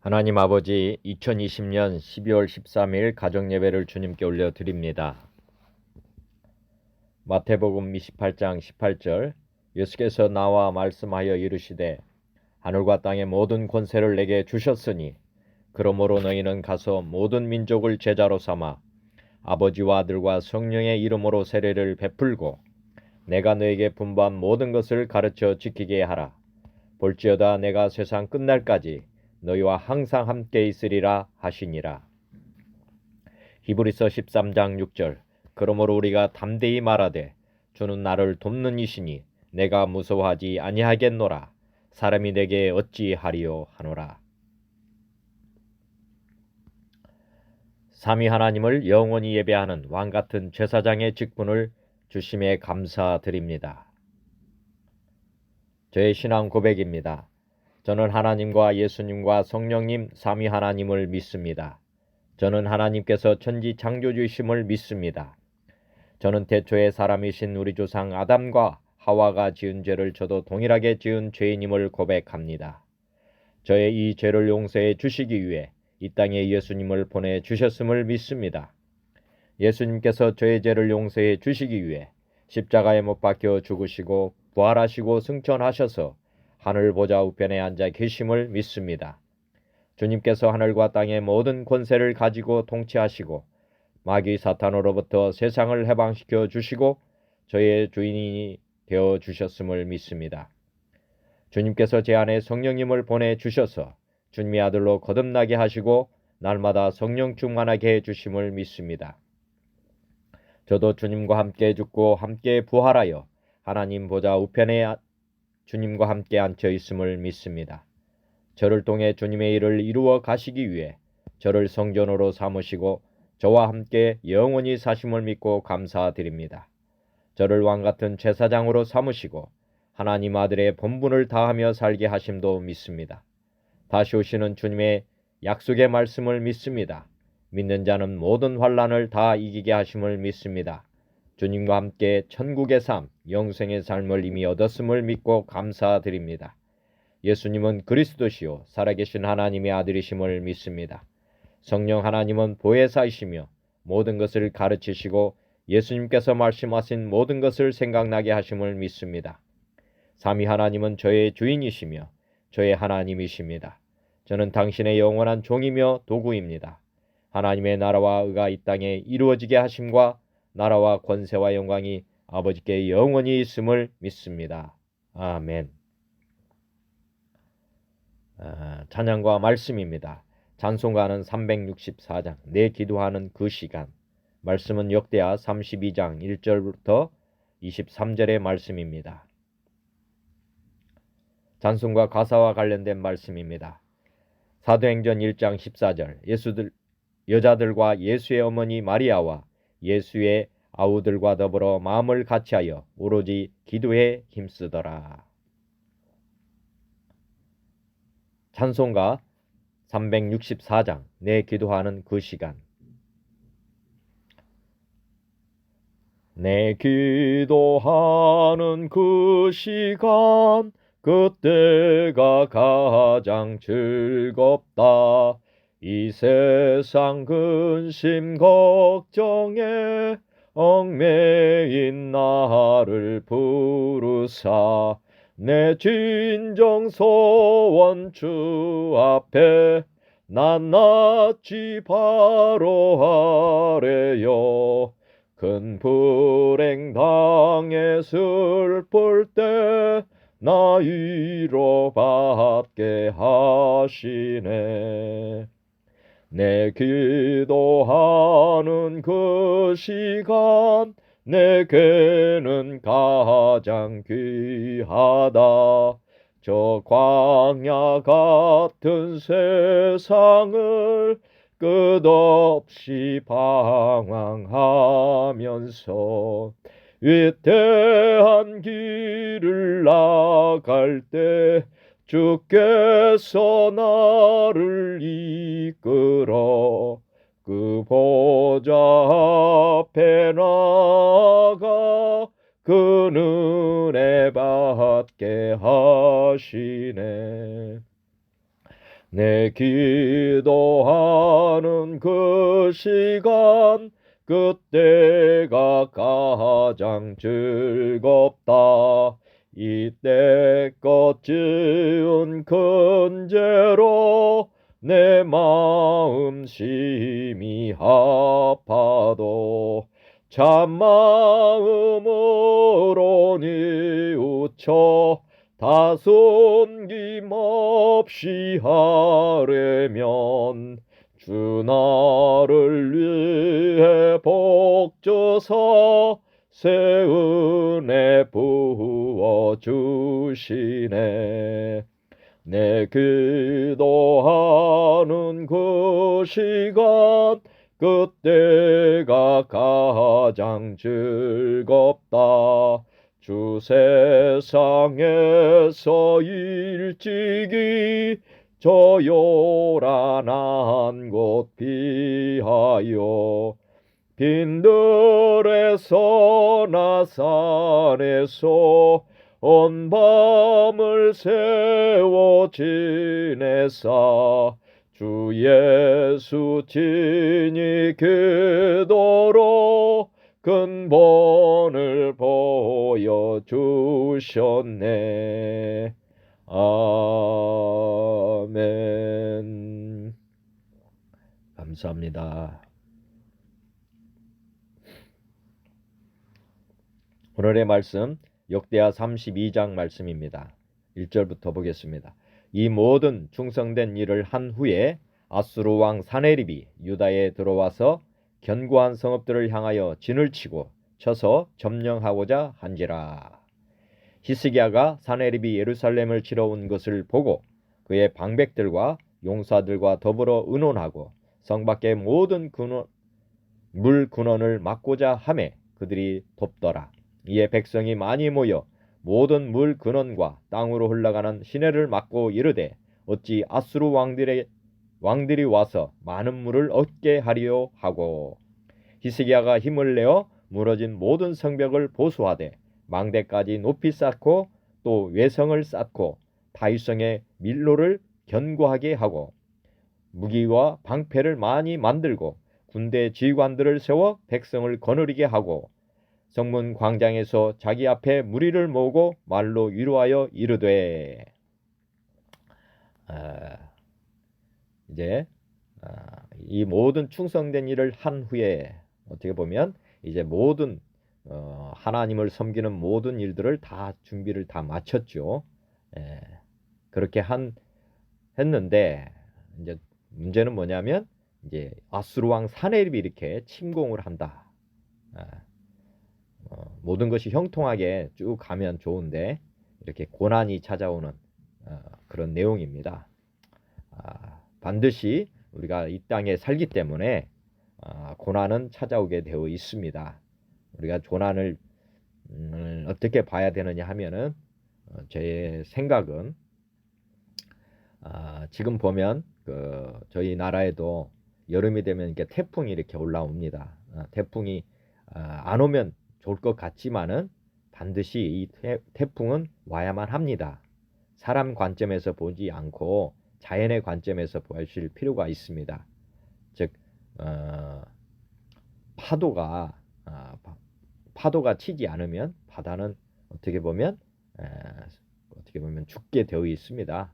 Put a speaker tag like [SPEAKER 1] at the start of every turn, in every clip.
[SPEAKER 1] 하나님 아버지, 2020년 12월 13일 가정예배를 주님께 올려드립니다. 마태복음 28장 18절, 예수께서 나와 말씀하여 이르시되 하늘과 땅의 모든 권세를 내게 주셨으니 그러므로 너희는 가서 모든 민족을 제자로 삼아 아버지와 아들과 성령의 이름으로 세례를 베풀고 내가 너에게 분부한 모든 것을 가르쳐 지키게 하라. 볼지어다 내가 세상 끝날까지 너희와 항상 함께 있으리라 하시니라. 히브리서 13장 6절, 그러므로 우리가 담대히 말하되 주는 나를 돕는 이시니 내가 무서워하지 아니하겠노라. 사람이 내게 어찌하리요 하노라. 삼위 하나님을 영원히 예배하는 왕같은 제사장의 직분을 주심에 감사드립니다. 저의 신앙 고백입니다. 저는 하나님과 예수님과 성령님 삼위 하나님을 믿습니다. 저는 하나님께서 천지 창조주이심을 믿습니다. 저는 태초에 사람이신 우리 조상 아담과 하와가 지은 죄를 저도 동일하게 지은 죄인임을 고백합니다. 저의 이 죄를 용서해 주시기 위해 이 땅에 예수님을 보내주셨음을 믿습니다. 예수님께서 저의 죄를 용서해 주시기 위해 십자가에 못 박혀 죽으시고 부활하시고 승천하셔서 하늘 보좌 우편에 앉아 계심을 믿습니다. 주님께서 하늘과 땅의 모든 권세를 가지고 통치하시고 마귀 사탄으로부터 세상을 해방시켜 주시고 저의 주인이 되어 주셨음을 믿습니다. 주님께서 제 안에 성령님을 보내주셔서 주님의 아들로 거듭나게 하시고 날마다 성령 충만하게 해주심을 믿습니다. 저도 주님과 함께 죽고 함께 부활하여 하나님 보좌 우편에 주님과 함께 앉혀 있음을 믿습니다. 저를 통해 주님의 일을 이루어 가시기 위해 저를 성전으로 삼으시고 저와 함께 영원히 사심을 믿고 감사드립니다. 저를 왕같은 제사장으로 삼으시고 하나님 아들의 본분을 다하며 살게 하심도 믿습니다. 다시 오시는 주님의 약속의 말씀을 믿습니다. 믿는 자는 모든 환난을 다 이기게 하심을 믿습니다. 주님과 함께 천국의 삶, 영생의 삶을 이미 얻었음을 믿고 감사드립니다. 예수님은 그리스도시요 살아계신 하나님의 아들이심을 믿습니다. 성령 하나님은 보혜사이시며 모든 것을 가르치시고 예수님께서 말씀하신 모든 것을 생각나게 하심을 믿습니다. 삼위 하나님은 저의 주인이시며 저의 하나님이십니다. 저는 당신의 영원한 종이며 도구입니다. 하나님의 나라와 의가 이 땅에 이루어지게 하심과 나라와 권세와 영광이 아버지께 영원히 있음을 믿습니다. 아멘. 찬양과 말씀입니다. 찬송가는 364장, 내 기도하는 그 시간. 말씀은 역대하 32장 1절부터 23절의 말씀입니다. 찬송가 가사와 관련된 말씀입니다. 사도행전 1장 14절, 여자들과 예수의 어머니 마리아와 예수의 아우들과 더불어 마음을 같이하여 오로지 기도에 힘쓰더라. 찬송가 364장, 내 기도하는 그 시간. 내 기도하는 그 시간, 그때가 가장 즐겁다. 이 세상 근심 걱정에 얽매인 나를 부르사 내 진정 소원 주 앞에 낱낱이 바로 하래요. 큰 불행 당해 슬플 때 나 위로받게 하시네. 내 기도하는 그 시간 내게는 가장 귀하다. 저 광야 같은 세상을 끝없이 방황하면서 위대한 길을 나갈 때 주께서 나를 이끌어 그 보좌 앞에 나가 그 은혜 받게 하시네. 내 기도하는 그 시간 그때가 가장 즐겁다. 이때껏 지은 근죄로 내 마음 심히 아파도 참마음으로 뉘우쳐 다손김 없이 하려면 주 나를 위해 복 주사 새 은혜 부어 주시네. 내 기도하는 그 시간 그때가 가장 즐겁다. 주 세상에서 일찍이 저 요란한 곳 피하여 빈들에서 나산에서 온 밤을 새워 지내사 주 예수 친히 기도로 근본을 보여주셨네. 아멘. 감사합니다. 오늘의 말씀 역대하 32장 말씀입니다. 1절부터 보겠습니다. 이 모든 충성된 일을 한 후에 아수르 왕 사네립이 유다에 들어와서 견고한 성읍들을 향하여 진을 치고 쳐서 점령하고자 한지라. 히스기야가 사네립이 예루살렘을 치러 온 것을 보고 그의 방백들과 용사들과 더불어 의논하고 성 밖의 모든 물 근원을 막고자 하매 그들이 돕더라. 이에 백성이 많이 모여 모든 물 근원과 땅으로 흘러가는 시내를 막고 이르되 어찌 아수르 왕들이 와서 많은 물을 얻게 하리요 하고 히스기야가 힘을 내어 무너진 모든 성벽을 보수하되 망대까지 높이 쌓고 또 외성을 쌓고 다윗성의 밀로를 견고하게 하고 무기와 방패를 많이 만들고 군대 지휘관들을 세워 백성을 거느리게 하고 성문 광장에서 자기 앞에 무리를 모으고 말로 위로하여 이르되 이제 이 모든 충성된 일을 한 후에 어떻게 보면 이제 모든 하나님을 섬기는 모든 일들을 다 준비를 다 마쳤죠. 그렇게 했는데 이제 문제는 뭐냐면 이제 아수르 왕 사네립이 이렇게 침공을 한다. 모든 것이 형통하게 쭉 가면 좋은데 이렇게 고난이 찾아오는 그런 내용입니다. 반드시 우리가 이 땅에 살기 때문에 고난은 찾아오게 되어 있습니다. 우리가 고난을 어떻게 봐야 되느냐 하면은 제 생각은 지금 보면 저희 나라에도 여름이 되면 이렇게 태풍이 이렇게 올라옵니다. 태풍이 안 오면 좋을 것 같지만은 반드시 이 태풍은 와야만 합니다. 사람 관점에서 보지 않고 자연의 관점에서 보실 필요가 있습니다. 즉 파도가 치지 않으면 바다는 어떻게 보면 죽게 되어 있습니다.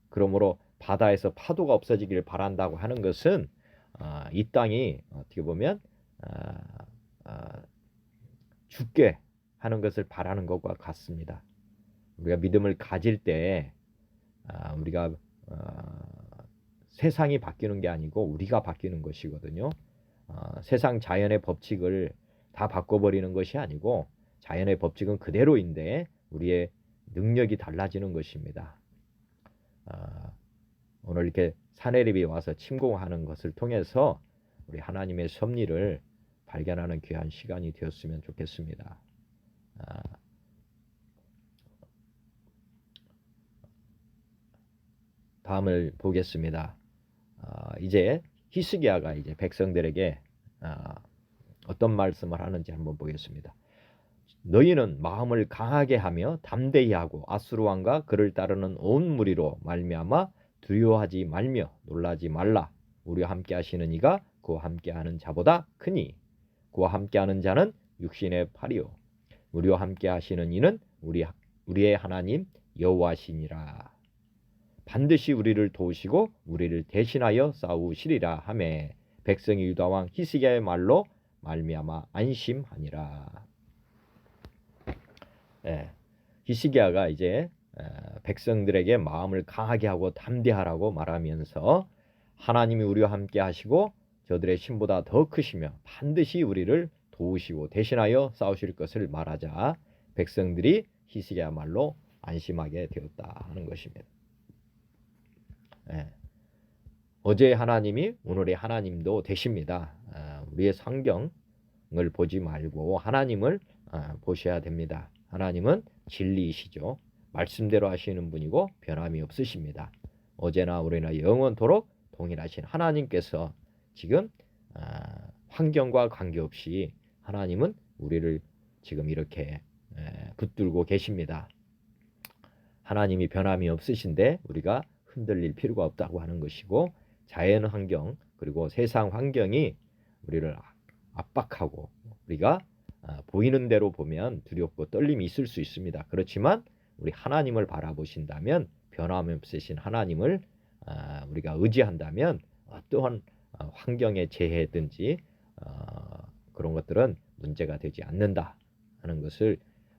[SPEAKER 1] 그러므로 바다에서 파도가 없어지기를 바란다고 하는 것은 이 땅이 어떻게 보면 죽게 하는 것을 바라는 것과 같습니다. 우리가 믿음을 가질 때 우리가 세상이 바뀌는 게 아니고 우리가 바뀌는 것이거든요. 세상 자연의 법칙을 다 바꿔버리는 것이 아니고 자연의 법칙은 그대로인데 우리의 능력이 달라지는 것입니다. 오늘 이렇게 사내립이 와서 침공하는 것을 통해서 우리 하나님의 섭리를 발견하는 귀한 시간이 되었으면 좋겠습니다. 다음을 보겠습니다. 이제 히스기야가 이제 백성들에게 어떤 말씀을 하는지 한번 보겠습니다. 너희는 마음을 강하게 하며 담대히 하고 아수르 왕과 그를 따르는 온 무리로 말미암아 두려워하지 말며 놀라지 말라. 우리와 함께 하시는 이가 그와 함께 하는 자보다 크니 그와 함께 하는 자는 육신의 팔이요 우리와 함께 하시는 이는 우리의 하나님 여호와시니라. 반드시 우리를 도우시고 우리를 대신하여 싸우시리라 하매 백성이 유다 왕 히스기야의 말로 말미암아 안심하니라. 히스기야가 이제 백성들에게 마음을 강하게 하고 담대하라고 말하면서 하나님이 우리와 함께 하시고 저들의 신보다 더 크시며 반드시 우리를 도우시고 대신하여 싸우실 것을 말하자 백성들이 히스기야 말로 안심하게 되었다 하는 것입니다. 어제의 하나님이 오늘의 하나님도 되십니다. 우리의 성경을 보지 말고 하나님을 보셔야 됩니다. 하나님은 진리이시죠. 말씀대로 하시는 분이고 변함이 없으십니다. 어제나 오래나 영원토록 동일하신 하나님께서 지금 환경과 관계없이 하나님은 우리를 지금 이렇게 붙들고 계십니다. 하나님이 변함이 없으신데 우리가 흔들릴 필요가 없다고 하는 것이고 자연 환경 그리고 세상 환경이 우리를 압박하고 우리가 보이는 대로 보면 두렵고 떨림이 있을 수 있습니다. 그렇지만 우리 하나님을 바라보신다면 변함이 없으신 하나님을 우리가 의지한다면 어떠한 환경의 재해든지 그런 것들은 문제가 되지 않는다 하는 것을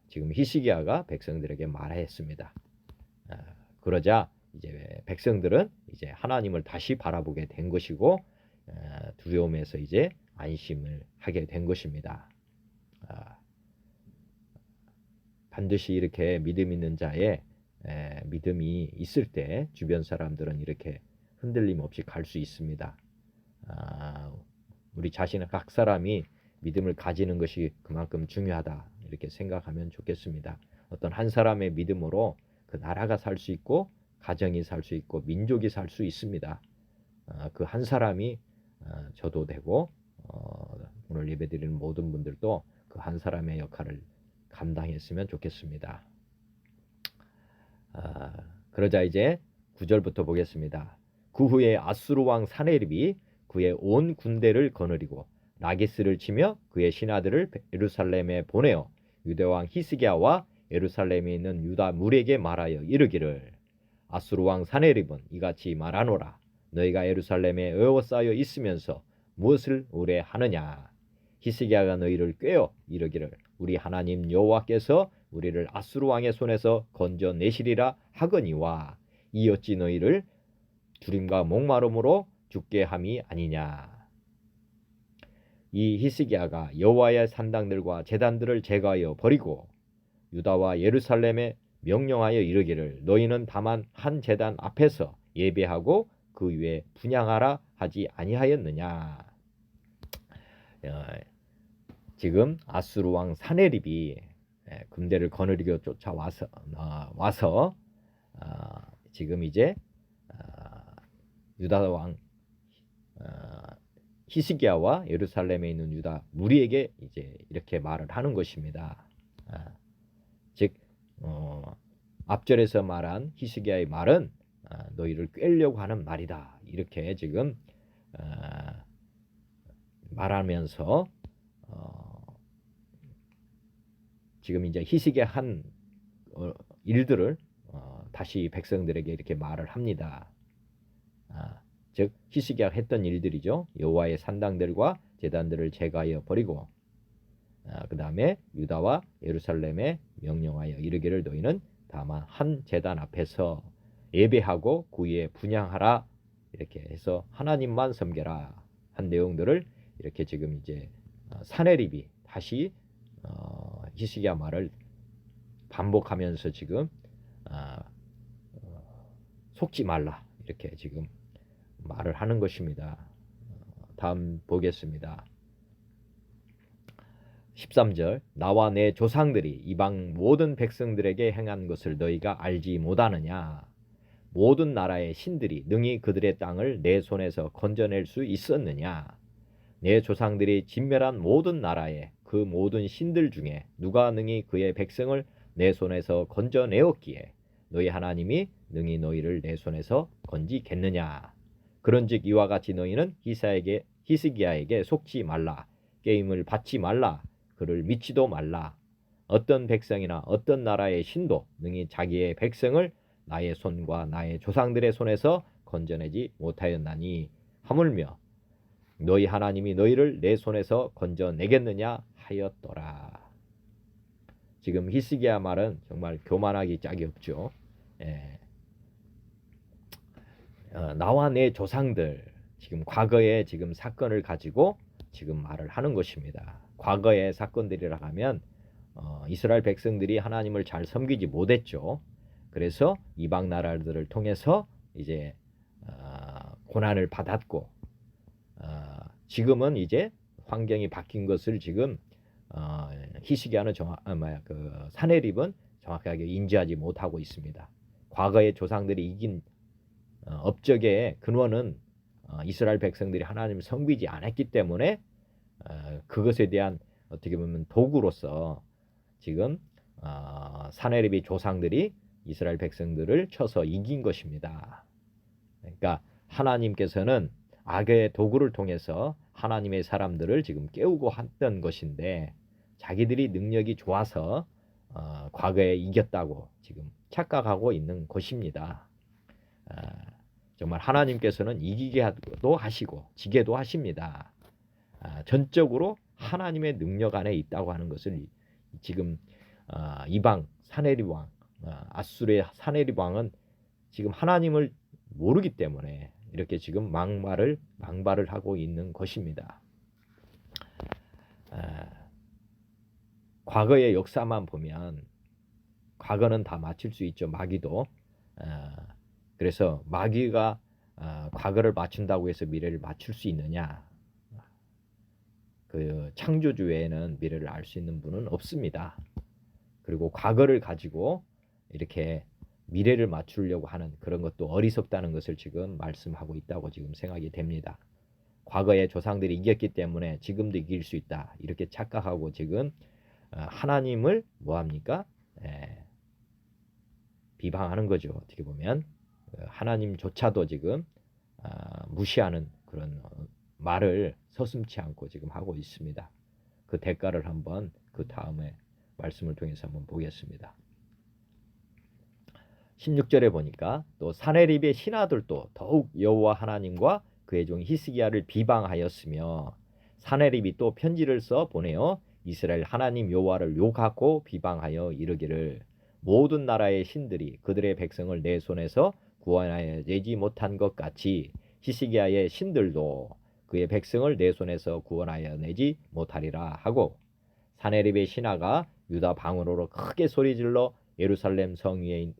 [SPEAKER 1] 지금 히스기야가 백성들에게 말했습니다. 그러자 이제 백성들은 이제 하나님을 다시 바라보게 된 것이고 두려움에서 이제 안심을 하게 된 것입니다. 반드시 이렇게 믿음 있는 자의 믿음이 있을 때 주변 사람들은 이렇게 흔들림 없이 갈 수 있습니다. 우리 자신의 각 사람이 믿음을 가지는 것이 그만큼 중요하다 이렇게 생각하면 좋겠습니다. 어떤 한 사람의 믿음으로 그 나라가 살 수 있고 가정이 살 수 있고 민족이 살 수 있습니다. 그 한 사람이 저도 되고 오늘 예배드리는 모든 분들도 그 한 사람의 역할을 감당했으면 좋겠습니다. 그러자 이제 9절부터 보겠습니다. 그 후에 아수르 왕 사네립이 그의 온 군대를 거느리고 라기스를 치며 그의 신하들을 예루살렘에 보내어 유대 왕 히스기야와 예루살렘에 있는 유다 물에게 말하여 이르기를 아수르 왕 사네립은 이같이 말하노라. 너희가 예루살렘에 에워싸여 있으면서 무엇을 의뢰하느냐. 히스기야가 너희를 꾀어 이르기를 우리 하나님 여호와께서 우리를 아수르 왕의 손에서 건져내시리라 하거니와 이 어찌 너희를 두림과 목마름으로 죽게 함이 아니냐. 이 히스기야가 여호와의 산당들과 제단들을 제거하여 버리고 유다와 예루살렘에 명령하여 이르기를 너희는 다만 한 제단 앞에서 예배하고 그 위에 분향하라 하지 아니하였느냐. 지금 아수르 왕 사네립이 군대를 거느리고 쫓아와서 지금 이제 유다 왕 히스기야와 예루살렘에 있는 유다 무리에게 이제 이렇게 말을 하는 것입니다. 즉 앞절에서 말한 히스기야의 말은 너희를 꿰려고 하는 말이다. 이렇게 지금 말하면서 지금 이제 히스기야 한 일들을 다시 백성들에게 이렇게 말을 합니다. 즉 히스기야가 했던 일들이죠. 여호와의 산당들과 제단들을 제거하여 버리고 그 다음에 유다와 예루살렘에 명령하여 이르기를 너희는 다만 한 제단 앞에서 예배하고 그 위에 분향하라 이렇게 해서 하나님만 섬겨라 한 내용들을 이렇게 지금 이제 사네립이 다시 히스기야 말을 반복하면서 지금 속지 말라 이렇게 지금 말을 하는 것입니다. 다음 보겠습니다. 13절 나와 내 조상들이 이방 모든 백성들에게 행한 것을 너희가 알지 못하느냐. 모든 나라의 신들이 능히 그들의 땅을 내 손에서 건져낼 수 있었느냐. 내 조상들이 진멸한 모든 나라의 그 모든 신들 중에 누가 능히 그의 백성을 내 손에서 건져내었기에 너희 하나님이 능히 너희를 내 손에서 건지겠느냐. 그런즉 이와 같이 너희는 히스기야에게 속지 말라. 게임을 받지 말라. 그를 믿지도 말라. 어떤 백성이나 어떤 나라의 신도 능히 자기의 백성을 나의 손과 나의 조상들의 손에서 건져내지 못하였나니 하물며 너희 하나님이 너희를 내 손에서 건져내겠느냐 하였더라. 지금 히스기야 말은 정말 교만하기 짝이 없죠. 예. 나와 내 조상들, 지금 과거의 지금 사건을 가지고 지금 말을 하는 것입니다. 과거의 사건들이라 하면 이스라엘 백성들이 하나님을 잘 섬기지 못했죠. 그래서 이방 나라들을 통해서 이제 고난을 받았고, 지금은 이제 환경이 바뀐 것을 지금 히스기야는 사네립은 정확하게 인지하지 못하고 있습니다. 과거의 조상들이 이긴 업적의 근원은 이스라엘 백성들이 하나님을 섬기지 않았기 때문에 그것에 대한 어떻게 보면 도구로서 지금 사네립의 조상들이 이스라엘 백성들을 쳐서 이긴 것입니다. 그러니까 하나님께서는 악의 도구를 통해서 하나님의 사람들을 지금 깨우고 했던 것인데, 자기들이 능력이 좋아서 과거에 이겼다고 지금 착각하고 있는 것입니다. 정말 하나님께서는 이기게도 하시고 지게도 하십니다. 전적으로 하나님의 능력 안에 있다고 하는 것을 지금 이방 사네립 왕, 아수르의 사네립 왕은 지금 하나님을 모르기 때문에 이렇게 지금 망발을 하고 있는 것입니다. 과거의 역사만 보면 과거는 다 맞출 수 있죠. 마귀도. 그래서 마귀가 과거를 맞춘다고 해서 미래를 맞출 수 있느냐? 그 창조주 외에는 미래를 알 수 있는 분은 없습니다. 그리고 과거를 가지고 이렇게 미래를 맞추려고 하는 그런 것도 어리석다는 것을 지금 말씀하고 있다고 지금 생각이 됩니다. 과거의 조상들이 이겼기 때문에 지금도 이길 수 있다, 이렇게 착각하고 지금 하나님을 뭐합니까? 비방하는 거죠. 어떻게 보면 하나님조차도 지금 무시하는 그런 말을 서슴지 않고 지금 하고 있습니다. 그 대가를 한번 그 다음에 말씀을 통해서 한번 보겠습니다. 16절에 보니까 또 사네립의 신하들도 더욱 여호와 하나님과 그의 종 히스기야를 비방하였으며, 사네립이 또 편지를 써 보내어 이스라엘 하나님 여호와를 욕하고 비방하여 이르기를, 모든 나라의 신들이 그들의 백성을 내 손에서 구원하여 내지 못한 것 같이 히스기야의 신들도 그의 백성을 내 손에서 구원하여 내지 못하리라 하고, 사네립의 신하가 유다 방언으로 크게 소리질러 예루살렘 성 위에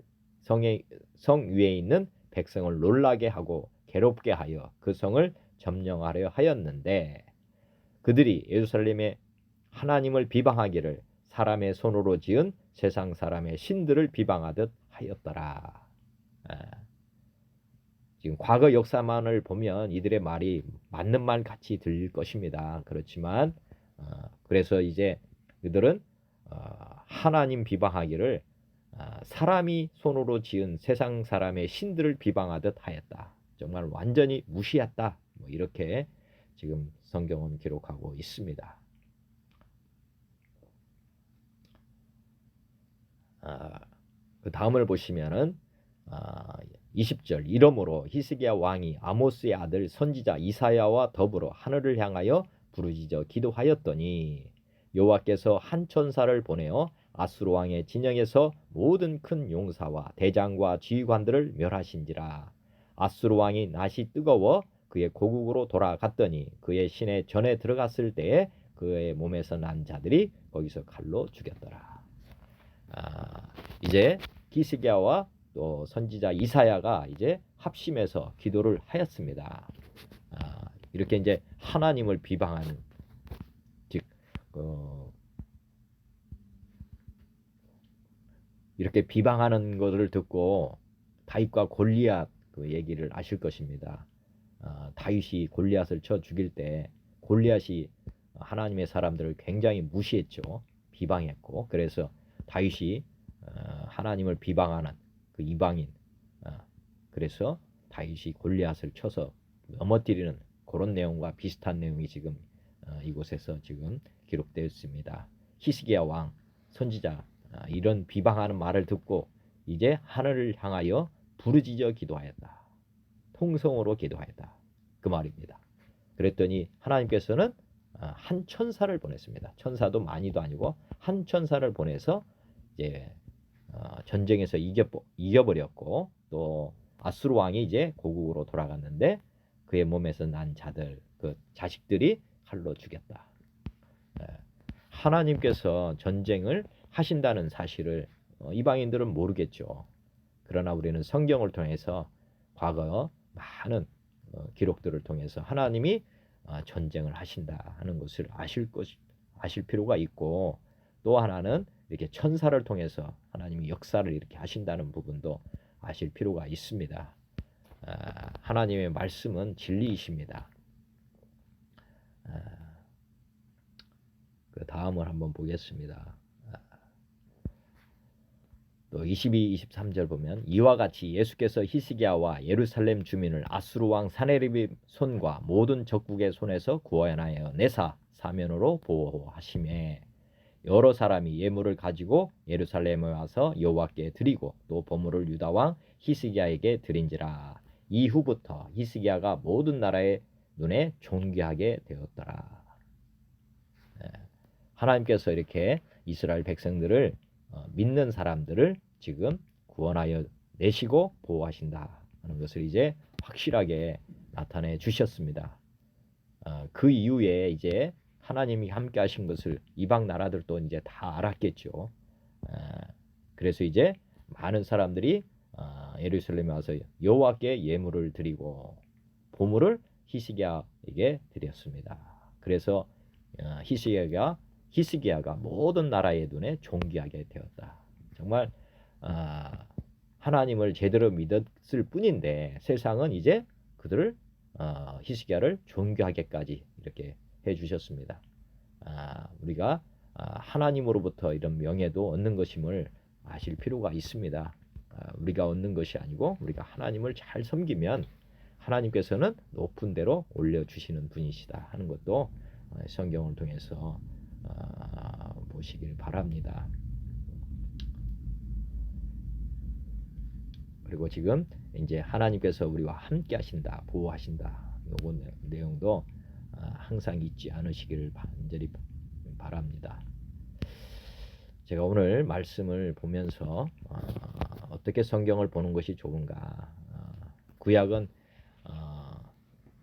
[SPEAKER 1] 있는 백성을 놀라게 하고 괴롭게 하여 그 성을 점령하려 하였는데, 그들이 예루살렘의 하나님을 비방하기를 사람의 손으로 지은 세상 사람의 신들을 비방하듯 하였더라. 지금 과거 역사만을 보면 이들의 말이 맞는 말 같이 들릴 것입니다. 그렇지만 그래서 이제 그들은 하나님 비방하기를 사람이 손으로 지은 세상 사람의 신들을 비방하듯 하였다. 정말 완전히 무시했다. 뭐 이렇게 지금 성경은 기록하고 있습니다. 그 다음을 보시면은 20절, 이러므로 히스기야 왕이 아모스의 아들 선지자 이사야와 더불어 하늘을 향하여 부르짖어 기도하였더니, 여호와께서 한 천사를 보내어 아수르 왕의 진영에서 모든 큰 용사와 대장과 지휘관들을 멸하신지라. 아수르 왕이 낯이 뜨거워 그의 고국으로 돌아갔더니 그의 시내 전에 들어갔을 때에 그의 몸에서 난 자들이 거기서 칼로 죽였더라. 이제 히스기야와 또 선지자 이사야가 이제 합심해서 기도를 하였습니다. 이렇게 이제 하나님을 비방하는, 즉 이렇게 비방하는 것을 듣고 다윗과 골리앗 그 얘기를 아실 것입니다. 다윗이 골리앗을 쳐 죽일 때 골리앗이 하나님의 사람들을 굉장히 무시했죠. 비방했고, 그래서 다윗이 하나님을 비방하는 그 이방인. 그래서 다윗이 골리앗을 쳐서 넘어뜨리는 그런 내용과 비슷한 내용이 지금 이곳에서 지금 기록되어 있습니다. 히스기야 왕 선지자 이런 비방하는 말을 듣고 이제 하늘을 향하여 부르짖어 기도하였다. 통성으로 기도하였다. 그 말입니다. 그랬더니 하나님께서는 한 천사를 보냈습니다. 천사도 많이도 아니고 한 천사를 보내서 이제 전쟁에서 이겨버렸고 또 아수르 왕이 이제 고국으로 돌아갔는데 그의 몸에서 난 자들 그 자식들이 칼로 죽였다. 하나님께서 전쟁을 하신다는 사실을 이방인들은 모르겠죠. 그러나 우리는 성경을 통해서 과거 많은 기록들을 통해서 하나님이 전쟁을 하신다 하는 것을 아실 필요가 있고, 또 하나는 이렇게 천사를 통해서 하나님이 역사를 이렇게 하신다는 부분도 아실 필요가 있습니다. 하나님의 말씀은 진리이십니다. 그 다음을 한번 보겠습니다. 또 22, 23절 보면 이와 같이 예수께서 히스기야와 예루살렘 주민을 아수르 왕 사네립의 손과 모든 적국의 손에서 구원하여 내사 사면으로 보호하시매 여러 사람이 예물을 가지고 예루살렘에 와서 여호와께 드리고 또 보물을 유다 왕 히스기야에게 드린지라. 이후부터 히스기야가 모든 나라의 눈에 존귀하게 되었더라. 하나님께서 이렇게 이스라엘 백성들을 믿는 사람들을 지금 구원하여 내시고 보호하신다 하는 것을 이제 확실하게 나타내 주셨습니다. 그 이후에 이제 하나님이 함께 하신 것을 이방 나라들도 이제 다 알았겠죠. 그래서 이제 많은 사람들이 예루살렘에 와서 여호와께 예물을 드리고 보물을 히스기야에게 드렸습니다. 그래서 히스기야가 모든 나라의 눈에 존귀하게 되었다. 정말 하나님을 제대로 믿었을 뿐인데 세상은 이제 그들을 히스기야를 존귀하게까지 이렇게 해주셨습니다. 우리가 하나님으로부터 이런 명예도 얻는 것임을 아실 필요가 있습니다. 우리가 얻는 것이 아니고 우리가 하나님을 잘 섬기면 하나님께서는 높은 데로 올려주시는 분이시다 하는 것도 성경을 통해서 보시길 바랍니다. 그리고 지금 이제 하나님께서 우리와 함께 하신다, 보호하신다. 요번 내용도 항상 잊지 않으시기를 간절히 바랍니다. 제가 오늘 말씀을 보면서 어떻게 성경을 보는 것이 좋은가? 구약은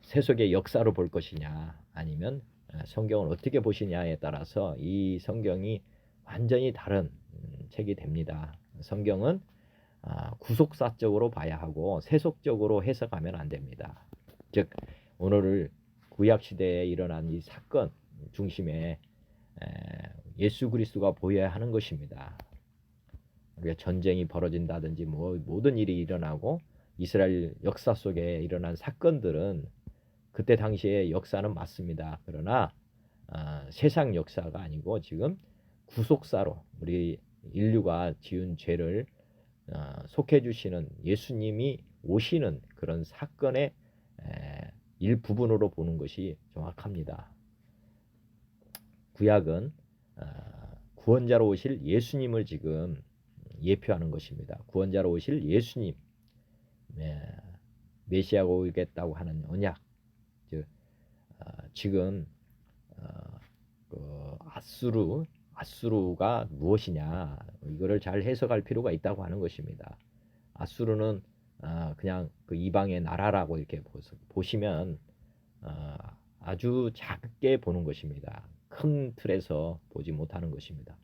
[SPEAKER 1] 세속의 역사로 볼 것이냐, 아니면 성경을 어떻게 보시냐에 따라서 이 성경이 완전히 다른 책이 됩니다. 성경은 구속사적으로 봐야 하고 세속적으로 해석하면 안 됩니다. 즉 오늘 구약 시대에 일어난 이 사건 중심에 예수 그리스도가 보여야 하는 것입니다. 우리가 전쟁이 벌어진다든지 모든 일이 일어나고 이스라엘 역사 속에 일어난 사건들은 그때 당시의 역사는 맞습니다. 그러나 세상 역사가 아니고 지금 구속사로 우리 인류가 지은 죄를 속해 주시는 예수님이 오시는 그런 사건의 일부분으로 보는 것이 정확합니다. 구약은 구원자로 오실 예수님을 지금 예표하는 것입니다. 구원자로 오실 예수님, 메시아가 오겠다고 하는 언약, 즉 지금 그 아수르가 무엇이냐, 이거를 잘 해석할 필요가 있다고 하는 것입니다. 아수르는 그냥 그 이방의 나라라고 이렇게 보시면 아주 작게 보는 것입니다. 큰 틀에서 보지 못하는 것입니다.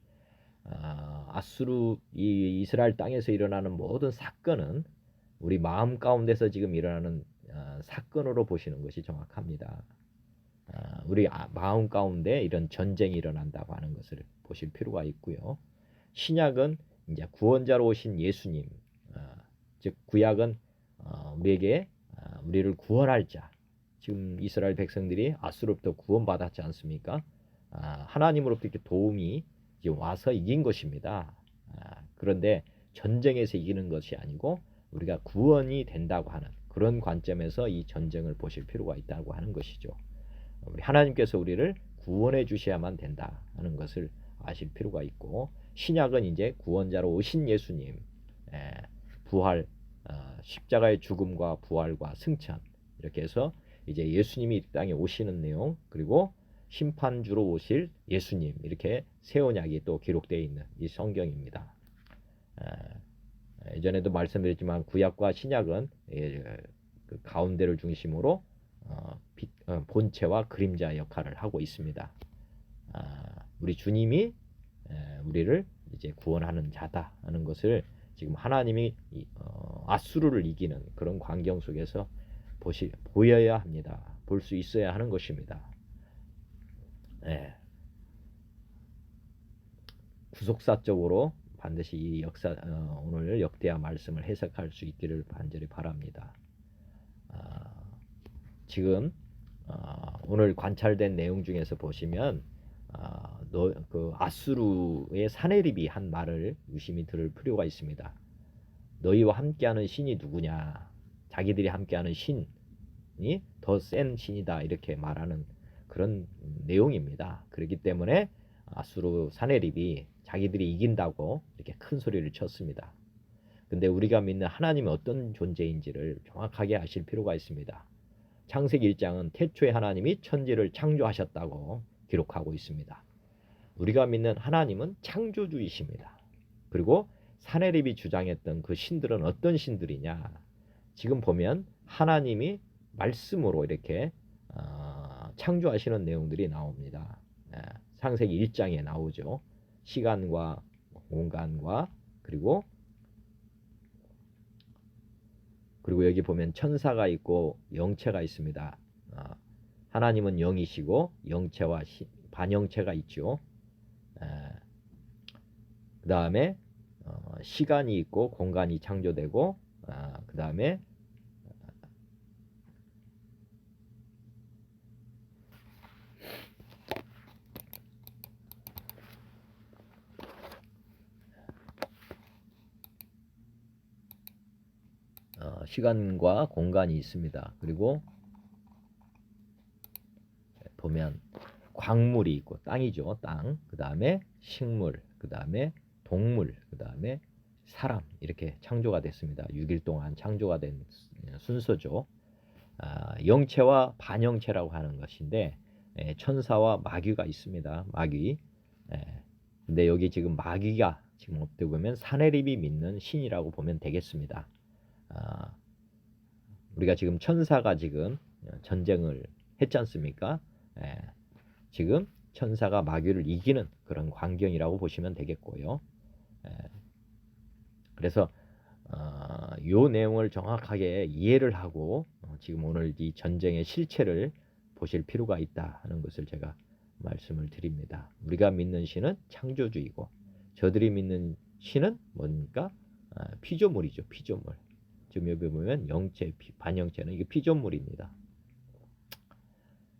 [SPEAKER 1] 이 이스라엘 땅에서 일어나는 모든 사건은 우리 마음 가운데서 지금 일어나는 사건으로 보시는 것이 정확합니다. 우리 마음 가운데 이런 전쟁이 일어난다고 하는 것을 보실 필요가 있고요. 신약은 이제 구원자로 오신 예수님, 즉 구약은 우리에게 우리를 구원할 자, 지금 이스라엘 백성들이 아수르로부터 구원받았지 않습니까? 하나님으로부터 이렇게 도움이 이제 와서 이긴 것입니다. 그런데 전쟁에서 이기는 것이 아니고 우리가 구원이 된다고 하는 그런 관점에서 이 전쟁을 보실 필요가 있다고 하는 것이죠. 우리 하나님께서 우리를 구원해 주셔야만 된다 하는 것을 아실 필요가 있고, 신약은 이제 구원자로 오신 예수님, 부활, 십자가의 죽음과 부활과 승천, 이렇게 해서 이제 예수님이 이 땅에 오시는 내용, 그리고 심판주로 오실 예수님, 이렇게 새 언약이 또 기록되어 있는 이 성경입니다. 예전에도 말씀드렸지만 구약과 신약은 그 가운데를 중심으로 본체와 그림자 역할을 하고 있습니다. 우리 주님이 우리를 이제 구원하는 자다 하는 것을 지금 하나님이 아수르를 이기는 그런 광경 속에서 보여야 합니다. 볼 수 있어야 하는 것입니다. 구속사적으로 반드시 이 오늘 역대하 말씀을 해석할 수 있기를 간절히 바랍니다. 지금 오늘 관찰된 내용 중에서 보시면 그 아수르의 사네립이 한 말을 유심히 들을 필요가 있습니다. 너희와 함께하는 신이 누구냐? 자기들이 함께하는 신이 더 센 신이다, 이렇게 말하는 그런 내용입니다. 그렇기 때문에 아수르 사네립이 자기들이 이긴다고 이렇게 큰 소리를 쳤습니다. 근데 우리가 믿는 하나님이 어떤 존재인지를 정확하게 아실 필요가 있습니다. 창세기 1장은 태초에 하나님이 천지를 창조하셨다고 기록하고 있습니다. 우리가 믿는 하나님은 창조주이십니다. 그리고 사네립이 주장했던 그 신들은 어떤 신들이냐? 지금 보면 하나님이 말씀으로 이렇게 창조하시는 내용들이 나옵니다. 창세기 1장에 나오죠. 시간과 공간과 그리고 여기 보면 천사가 있고 영체가 있습니다. 하나님은 영이시고 영체와 반영체가 있죠. 그 다음에 시간이 있고 공간이 창조되고, 그 다음에 시간과 공간이 있습니다. 그리고 보면 광물이 있고 땅이죠. 땅. 그 다음에 식물, 그 다음에 동물, 그 다음에 사람, 이렇게 창조가 됐습니다. 6일 동안 창조가 된 순서죠. 영체와 반영체라고 하는 것인데, 천사와 마귀가 있습니다. 마귀. 근데 여기 지금 마귀가 지금 어떻게 보면 사네립이 믿는 신이라고 보면 되겠습니다. 우리가 지금 천사가 지금 전쟁을 했지 않습니까? 지금 천사가 마귀를 이기는 그런 광경이라고 보시면 되겠고요. 그래서 이 내용을 정확하게 이해를 하고 지금 오늘 이 전쟁의 실체를 보실 필요가 있다 하는 것을 제가 말씀을 드립니다. 우리가 믿는 신은 창조주이고, 저들이 믿는 신은 뭡니까? 피조물이죠. 피조물. 지금 여기 보면 영체, 반영체는 이게 피조물입니다.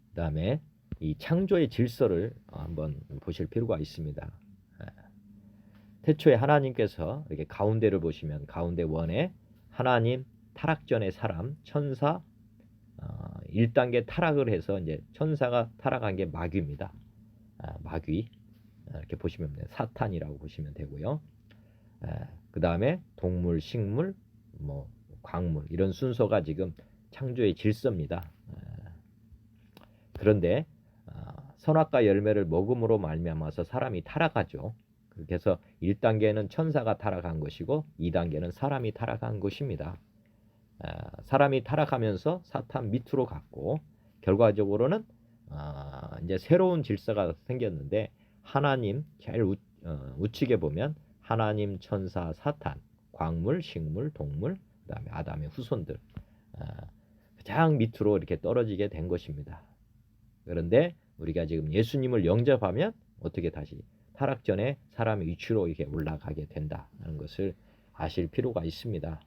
[SPEAKER 1] 그 다음에 이 창조의 질서를 한번 보실 필요가 있습니다. 태초에 하나님께서 이렇게 가운데를 보시면 가운데 원에 하나님, 타락전의 사람, 천사, 1단계 타락을 해서 이제 천사가 타락한 게 마귀입니다. 마귀, 이렇게 보시면 돼요. 사탄이라고 보시면 되고요. 그 다음에 동물, 식물, 광물, 이런 순서가 지금 창조의 질서입니다. 그런데 선악과 열매를 먹음으로 말미암아서 사람이 타락하죠. 그래서 1단계는 천사가 타락한 것이고 2단계는 사람이 타락한 것입니다. 사람이 타락하면서 사탄 밑으로 갔고, 결과적으로는 이제 새로운 질서가 생겼는데, 하나님 제일 우측에 보면 하나님, 천사, 사탄, 광물, 식물, 동물, 그 다음에 아담의 후손들, 가장 밑으로 이렇게 떨어지게 된 것입니다. 그런데 우리가 지금 예수님을 영접하면 어떻게 다시 타락 전에 사람의 위치로 이렇게 올라가게 된다는 것을 아실 필요가 있습니다.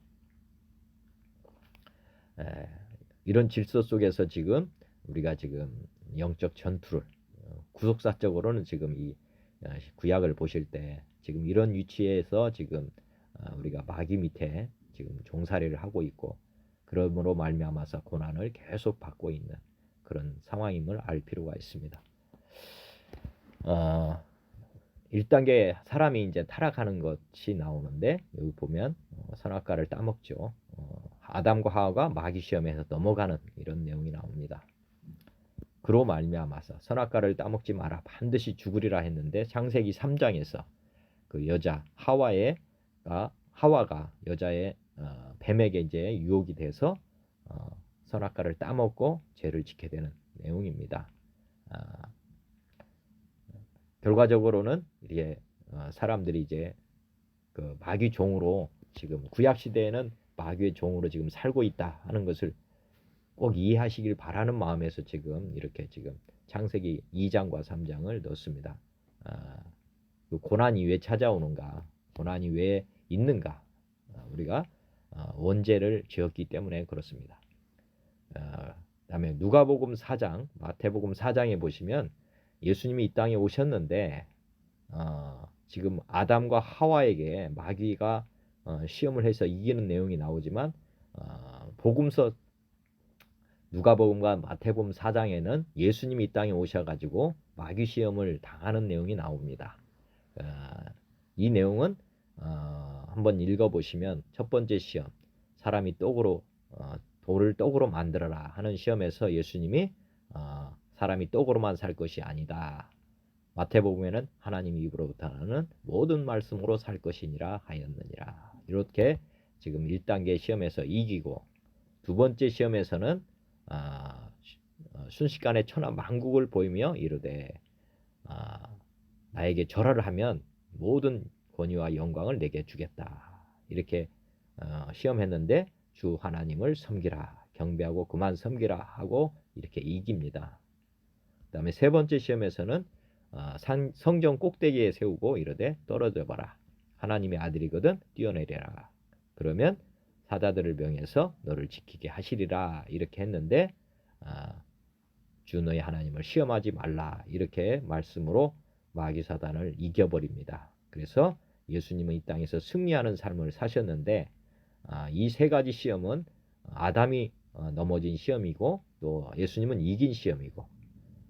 [SPEAKER 1] 이런 질서 속에서 지금 우리가 지금 영적 전투를 구속사적으로는 지금 이 구약을 보실 때 지금 이런 위치에서 지금 우리가 마귀 밑에 지금 종살이를 하고 있고 그러므로 말미암아서 고난을 계속 받고 있는 그런 상황임을 알 필요가 있습니다. 1단계 사람이 이제 타락하는 것이 나오는데 여기 보면 선악과를 따먹죠. 아담과 하와가 마귀 시험에서 넘어가는 이런 내용이 나옵니다. 그로 말미암아서 선악과를 따먹지 마라 반드시 죽으리라 했는데 창세기 3장에서 그 여자 하와가 여자의 뱀에게 이제 유혹이 돼서 선악과를 따먹고 죄를 짓게 되는 내용입니다. 결과적으로는 이게 사람들이 이제 그 마귀 종으로 지금 구약 시대에는 마귀의 종으로 지금 살고 있다 하는 것을 꼭 이해하시길 바라는 마음에서 지금 이렇게 지금 창세기 2장과 3장을 넣습니다. 그 고난이 왜 찾아오는가, 고난이 왜 있는가, 우리가 원죄를 지었기 때문에 그렇습니다. 다음에 누가복음 4장, 마태복음 4장에 보시면 예수님이 이 땅에 오셨는데 지금 아담과 하와에게 마귀가 시험을 해서 이기는 내용이 나오지만 복음서 누가복음과 마태복음 4장에는 예수님이 이 땅에 오셔가지고 마귀 시험을 당하는 내용이 나옵니다. 이 내용은 한번 읽어보시면 첫 번째 시험, 사람이 돌을 떡으로 만들어라 하는 시험에서 예수님이 사람이 떡으로만 살 것이 아니다. 마태복음에는 하나님 입으로부터 나는 모든 말씀으로 살 것이니라 하였느니라. 이렇게 지금 1단계 시험에서 이기고 두 번째 시험에서는 순식간에 천하 만국을 보이며 이르되 나에게 절하를 하면 모든 권위와 영광을 내게 주겠다. 이렇게 시험했는데 주 하나님을 섬기라. 경배하고 그만 섬기라 하고 이렇게 이깁니다. 그 다음에 세 번째 시험에서는 성전 꼭대기에 세우고 이르되 떨어져 봐라. 하나님의 아들이거든 뛰어내려라. 그러면 사자들을 명해서 너를 지키게 하시리라. 이렇게 했는데 주 너의 하나님을 시험하지 말라. 이렇게 말씀으로 마귀 사단을 이겨버립니다. 그래서 예수님은 이 땅에서 승리하는 삶을 사셨는데 이 세 가지 시험은 아담이 넘어진 시험이고 또 예수님은 이긴 시험이고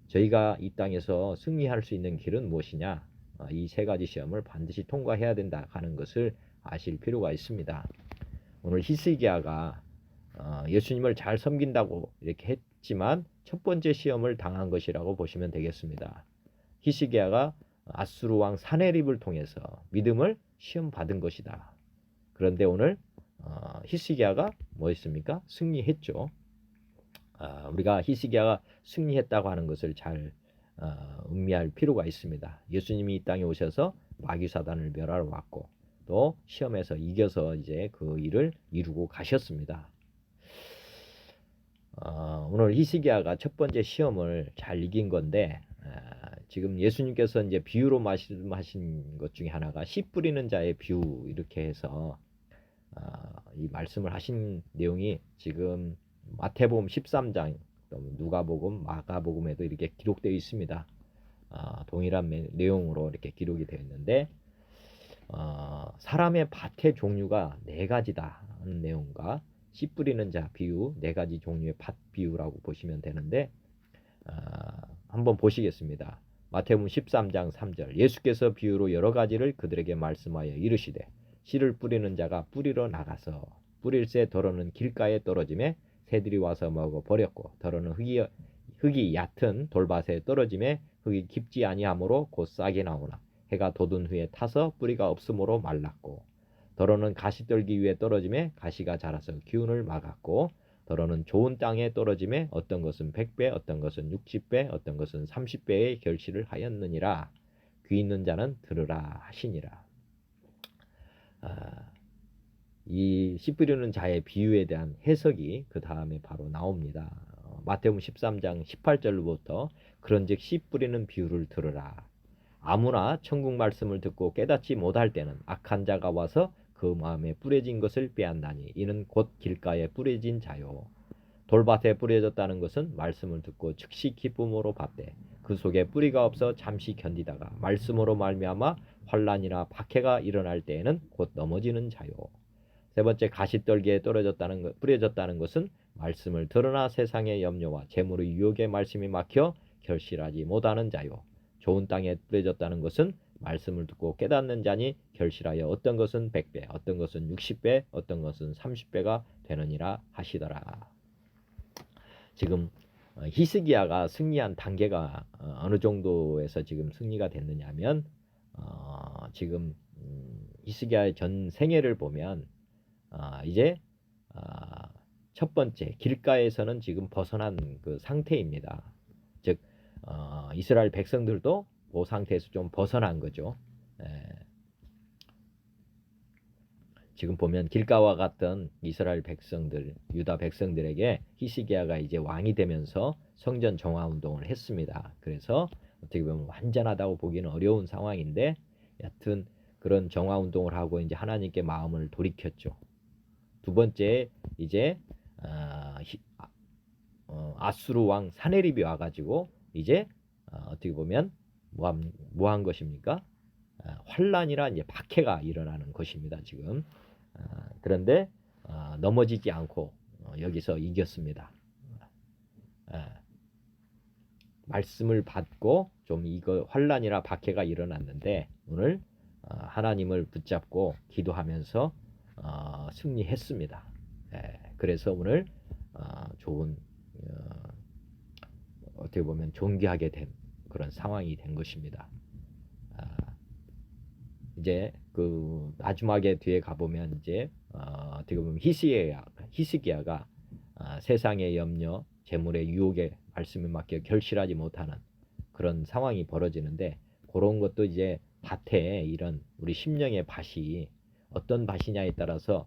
[SPEAKER 1] 저희가 이 땅에서 승리할 수 있는 길은 무엇이냐? 이 세 가지 시험을 반드시 통과해야 된다 하는 것을 아실 필요가 있습니다. 오늘 히스기야가 예수님을 잘 섬긴다고 이렇게 했지만 첫 번째 시험을 당한 것이라고 보시면 되겠습니다. 히스기야가 아수르 왕 사네립을 통해서 믿음을 시험 받은 것이다. 그런데 오늘 히스기야가 뭐 했습니까? 승리했죠. 우리가 히스기야가 승리했다고 하는 것을 잘 음미할 필요가 있습니다. 예수님이 이 땅에 오셔서 마귀 사단을 멸하러 왔고 또 시험에서 이겨서 이제 그 일을 이루고 가셨습니다. 오늘 히스기야가 첫 번째 시험을 잘 이긴 건데 지금 예수님께서 이제 비유로 말씀하신 것 중에 하나가 씨 뿌리는 자의 비유 이렇게 해서 이 말씀을 하신 내용이 지금 마태복음 13장, 누가복음, 마가복음에도 이렇게 기록되어 있습니다. 동일한 내용으로 이렇게 기록이 되어 있는데 사람의 밭의 종류가 네 가지다 하는 내용과 씨 뿌리는 자 비유, 네 가지 종류의 밭 비유라고 보시면 되는데 한번 보시겠습니다. 마태복음 13장 3절 예수께서 비유로 여러 가지를 그들에게 말씀하여 이르시되 씨를 뿌리는 자가 뿌리러 나가서 뿌릴새 더러는 길가에 떨어짐에 새들이 와서 먹어 버렸고 더러는 흙이 얕은 돌밭에 떨어짐에 흙이 깊지 아니하므로 곧 싹이 나오나 해가 돋은 후에 타서 뿌리가 없으므로 말랐고 더러는 가시떨기 위에 떨어짐에 가시가 자라서 기운을 막았고 더러는 좋은 땅에 떨어짐에 어떤 것은 100배 어떤 것은 60배 어떤 것은 30배의 결실을 하였느니라. 귀 있는 자는 들으라 하시니라. 이 씨 뿌리는 자의 비유에 대한 해석이 그 다음에 바로 나옵니다. 마태복음 13장 18절부터 그런즉 씨 뿌리는 비유를 들으라. 아무나 천국 말씀을 듣고 깨닫지 못할 때는 악한 자가 와서 그 마음에 뿌려진 것을 빼앗나니 이는 곧 길가에 뿌려진 자요. 돌밭에 뿌려졌다는 것은 말씀을 듣고 즉시 기쁨으로 받되 그 속에 뿌리가 없어 잠시 견디다가 말씀으로 말미암아 환란이나 박해가 일어날 때에는 곧 넘어지는 자요. 세 번째, 가시떨기에 뿌려졌다는 것은 말씀을 들으나 세상의 염려와 재물의 유혹에 말씀이 막혀 결실하지 못하는 자요. 좋은 땅에 뿌려졌다는 것은 말씀을 듣고 깨닫는 자니 결실하여 어떤 것은 100배, 어떤 것은 60배, 어떤 것은 30배가 되느니라 하시더라. 지금 히스기야가 승리한 단계가 어느 정도에서 지금 승리가 됐느냐면 지금 히스기야의 전 생애를 보면 이제 첫 번째 길가에서는 지금 벗어난 그 상태입니다. 즉 이스라엘 백성들도 그 상태에서 좀 벗어난 거죠. 지금 보면 길가와 같던 이스라엘 백성들, 유다 백성들에게 히스기야가 이제 왕이 되면서 성전 정화 운동을 했습니다. 그래서 어떻게 보면 완전하다고 보기는 어려운 상황인데 여튼 그런 정화 운동을 하고 이제 하나님께 마음을 돌이켰죠. 두 번째, 이제 아수르 왕 사네립이 와가지고 이제 어떻게 보면 뭐 한 것입니까? 환란이라 이제 박해가 일어나는 것입니다. 지금 그런데 넘어지지 않고 여기서 이겼습니다. 말씀을 받고 좀 이거 환란이나 박해가 일어났는데 오늘 하나님을 붙잡고 기도하면서 승리했습니다. 그래서 오늘 좋은 어떻게 보면 존귀하게 된 그런 상황이 된 것입니다. 이제 그 마지막에 뒤에 가보면 이제 어떻게 보면 히스기야가 세상의 염려, 재물의 유혹에 말씀에 맡겨 결실하지 못하는 그런 상황이 벌어지는데 그런 것도 이제 밭에 이런 우리 심령의 밭이 어떤 밭이냐에 따라서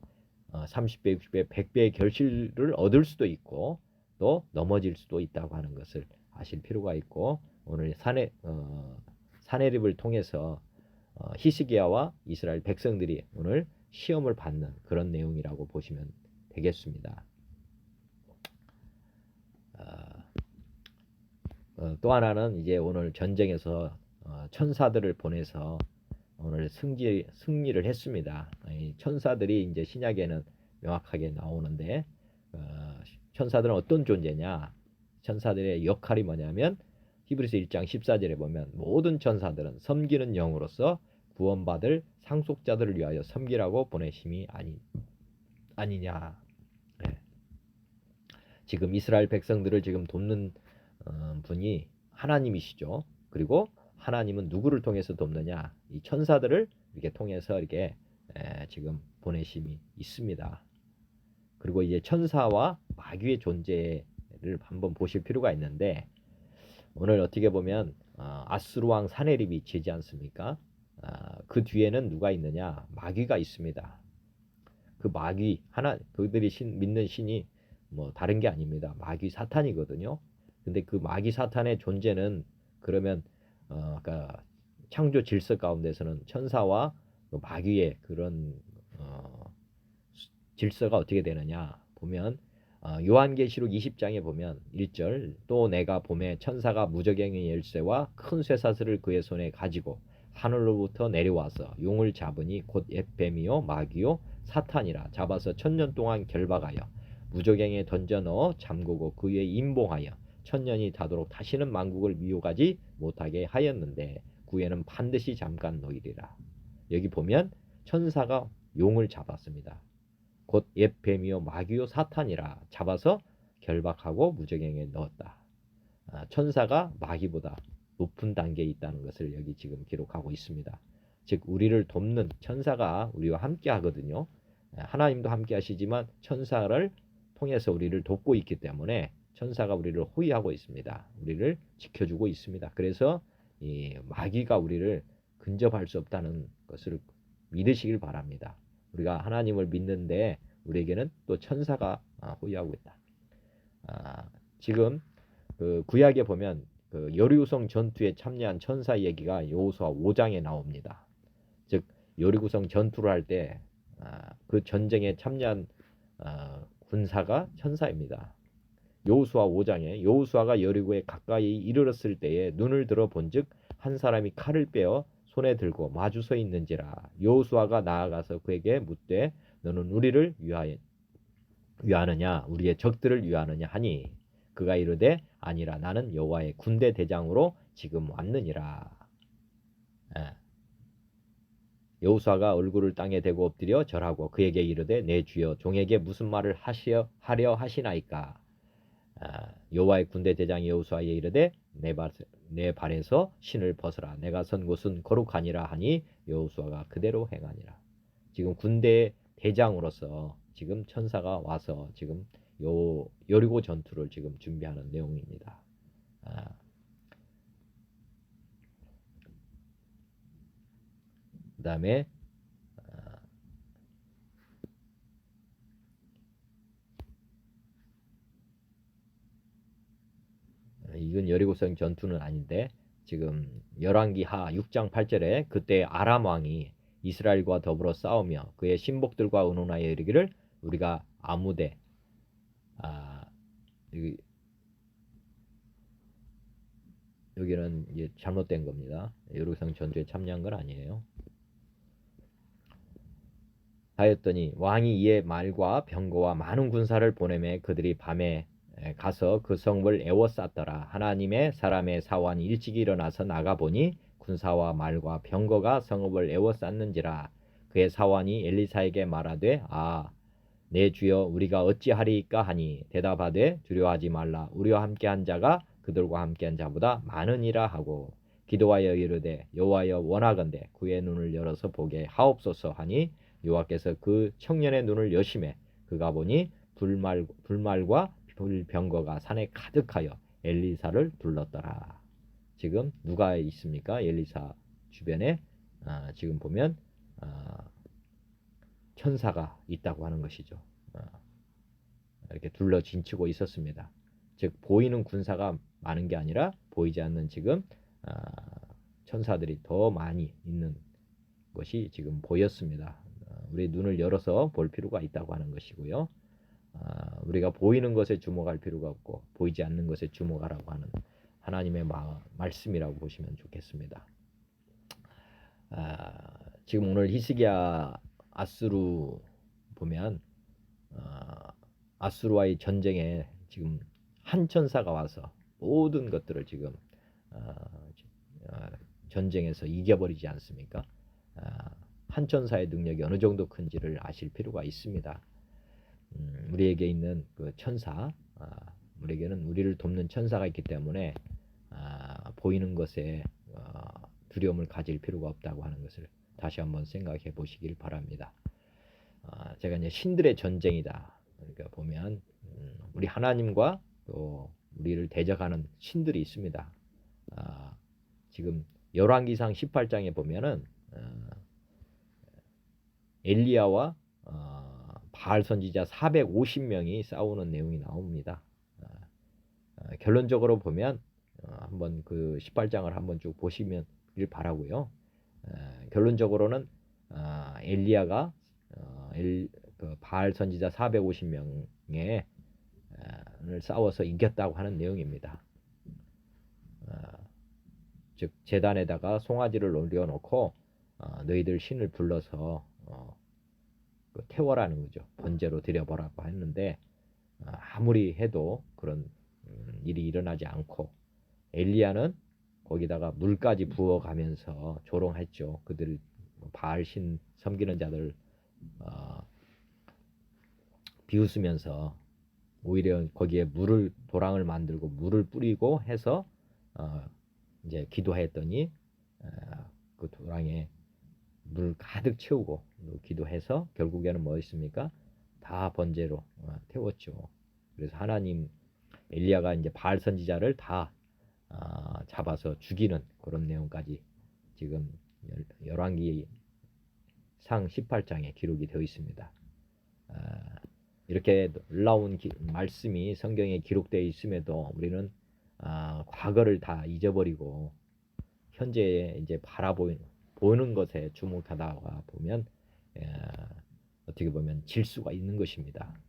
[SPEAKER 1] 30배, 60배, 100배의 결실을 얻을 수도 있고 또 넘어질 수도 있다고 하는 것을 아실 필요가 있고 오늘 사내립을 통해서 히스기야와 이스라엘 백성들이 오늘 시험을 받는 그런 내용이라고 보시면 되겠습니다. 또 하나는 이제 오늘 전쟁에서 천사들을 보내서 오늘 승리를 했습니다. 천사들이 이제 신약에는 명확하게 나오는데 천사들은 어떤 존재냐? 천사들의 역할이 뭐냐면 히브리서 1장 14절에 보면 모든 천사들은 섬기는 영으로서 구원받을 상속자들을 위하여 섬기라고 보내심이 아니냐. 네. 지금 이스라엘 백성들을 지금 돕는 분이 하나님이시죠. 그리고 하나님은 누구를 통해서 돕느냐? 이 천사들을 이렇게 통해서 이렇게 지금 보내심이 있습니다. 그리고 이제 천사와 마귀의 존재를 한번 보실 필요가 있는데 오늘 어떻게 보면 아수르 왕 사네립이 지지 않습니까? 그 뒤에는 누가 있느냐? 마귀가 있습니다. 그 마귀 그들이 믿는 신이 뭐 다른 게 아닙니다. 마귀 사탄이거든요. 근데 그 마귀 사탄의 존재는 그러면 아까 창조 질서 가운데서는 천사와 그 마귀의 그런 질서가 어떻게 되느냐 보면 요한계시록 20장에 보면 1절 또 내가 봄에 천사가 무저갱의 열쇠와 큰 쇠사슬을 그의 손에 가지고 하늘로부터 내려와서 용을 잡으니 곧 햇뱀이요 마귀요 사탄이라 잡아서 1000년 동안 결박하여 무저갱에 던져 넣어 잠그고 그 위에 임봉하여 1000년이 다도록 다시는 만국을 미혹하지 못하게 하였는데 그 후에는 반드시 잠깐 놓이리라. 여기 보면 천사가 용을 잡았습니다. 곧 햇뱀이요 마귀요 사탄이라 잡아서 결박하고 무저갱에 넣었다. 천사가 마귀보다 높은 단계에 있다는 것을 여기 지금 기록하고 있습니다. 즉 우리를 돕는 천사가 우리와 함께 하거든요. 하나님도 함께 하시지만 천사를 통해서 우리를 돕고 있기 때문에 천사가 우리를 호위하고 있습니다. 우리를 지켜주고 있습니다. 그래서 이 마귀가 우리를 근접할 수 없다는 것을 믿으시길 바랍니다. 우리가 하나님을 믿는데 우리에게는 또 천사가 호위하고 있다. 지금 그 구약에 보면 그 여리고성 전투에 참여한 천사 얘기가 여호수아 5장에 나옵니다. 즉 여리고성 전투를 할 때 그 전쟁에 참여한 군사가 천사입니다. 여호수아 5장에 여호수아가 여리고에 가까이 이르렀을 때에 눈을 들어 본즉 한 사람이 칼을 빼어 손에 들고 마주 서 있는지라. 여호수아가 나아가서 그에게 묻되 너는 우리를 위하느냐 우리의 적들을 위하느냐 하니 그가 이르되 아니라 나는 여호와의 군대 대장으로 지금 왔느니라. 예. 여호수아가 얼굴을 땅에 대고 엎드려 절하고 그에게 이르되 내 주여 종에게 무슨 말을 하려 하시나이까. 여호와의 군대 대장이 여호수아에게 이르되 내 발에서 신을 벗으라. 내가 선 곳은 거룩하니라 하니 여호수아가 그대로 행하니라. 지금 군대 대장으로서 지금 천사가 와서 지금 여리고 전투를 지금 준비하는 내용입니다. 그 다음에 이건 여리고성 전투는 아닌데 지금 열왕기하 6장 8절에 그때 아람 왕이 이스라엘과 더불어 싸우며 그의 신복들과 의논하여 이르기를 우리가 아무데 여기는 이제 잘못된 겁니다. 여리고성 전투에 참여한 건 아니에요. 하였더니 왕이 이에 말과 병거와 많은 군사를 보내매 그들이 밤에 가서 그 성을 에워쌌더라. 하나님의 사람의 사환이 일찍이 일어나서 나가보니 군사와 말과 병거가 성읍을 에워쌌는지라. 그의 사환이 엘리사에게 말하되 내 주여 우리가 어찌하리이까 하니 대답하되 두려워하지 말라. 우리와 함께한 자가 그들과 함께한 자보다 많으니라 하고 기도하여 이르되 여호와여 원하건대 그의 눈을 열어서 보게 하옵소서 하니 여호와께서 그 청년의 눈을 여심해 그가 보니 불말과 불병거가 산에 가득하여 엘리사를 둘렀더라. 지금 누가 있습니까? 엘리사 주변에 지금 보면 천사가 있다고 하는 것이죠. 이렇게 둘러 진치고 있었습니다. 즉 보이는 군사가 많은 게 아니라 보이지 않는 지금 천사들이 더 많이 있는 것이 지금 보였습니다. 우리 눈을 열어서 볼 필요가 있다고 하는 것이고요. 우리가 보이는 것에 주목할 필요가 없고 보이지 않는 것에 주목하라고 하는 하나님의 말씀이라고 보시면 좋겠습니다. 지금 오늘 히스기야 아수르 보면 아수르와의 전쟁에 지금 한 천사가 와서 모든 것들을 지금 전쟁에서 이겨버리지 않습니까? 한 천사의 능력이 어느 정도 큰지를 아실 필요가 있습니다. 우리에게 있는 그 천사, 우리에게는 우리를 돕는 천사가 있기 때문에 보이는 것에 두려움을 가질 필요가 없다고 하는 것을 다시 한번 생각해 보시길 바랍니다. 제가 이제 신들의 전쟁이다. 그러니까 보면 우리 하나님과 또 우리를 대적하는 신들이 있습니다. 지금 열왕기상 18장에 보면은 엘리야와 바알 선지자 450명이 싸우는 내용이 나옵니다. 결론적으로 보면 한번 그 18장을 한번 쭉 보시면 바라고요. 결론적으로는 엘리야가 그 바알 선지자 450명에 싸워서 이겼다고 하는 내용입니다. 즉 제단에다가 송아지를 올려놓고 너희들 신을 불러서 태워라는 거죠. 번제로 드려보라고 했는데 아무리 해도 그런 일이 일어나지 않고 엘리야는 거기다가 물까지 부어가면서 조롱했죠. 그들 바알신 섬기는 자들 비웃으면서 오히려 거기에 도랑을 만들고 물을 뿌리고 해서 이제 기도했더니 그 도랑에 물 가득 채우고 기도해서 결국에는 뭐 있습니까? 다 번제로 태웠죠. 그래서 하나님 엘리야가 이제 바알 선지자를 다 잡아서 죽이는 그런 내용까지 지금 열왕기 상 18장에 기록이 되어 있습니다. 이렇게 놀라운 말씀이 성경에 기록되어 있음에도 우리는 과거를 다 잊어버리고 현재에 이제 보는 것에 주목하다가 보면 어떻게 보면 질 수가 있는 것입니다.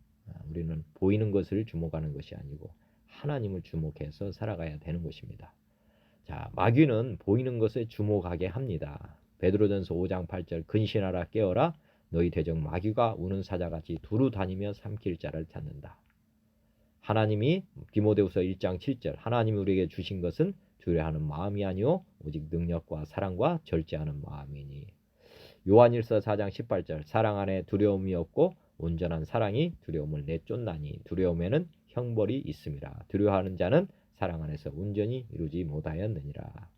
[SPEAKER 1] 우리는 보이는 것을 주목하는 것이 아니고 하나님을 주목해서 살아가야 되는 것입니다. 자, 마귀는 보이는 것에 주목하게 합니다. 베드로전서 5장 8절 근신하라 깨어라 너희 대적 마귀가 우는 사자같이 두루 다니며 삼킬 자를 찾는다. 하나님이 디모데후서 1장 7절 하나님이 우리에게 주신 것은 두려워하는 마음이 아니요 오직 능력과 사랑과 절제하는 마음이니. 요한일서 4장 18절 사랑 안에 두려움이 없고 온전한 사랑이 두려움을 내쫓나니 두려움에는 형벌이 있음이라. 두려워하는 자는 사랑 안에서 온전히 이루지 못하였느니라.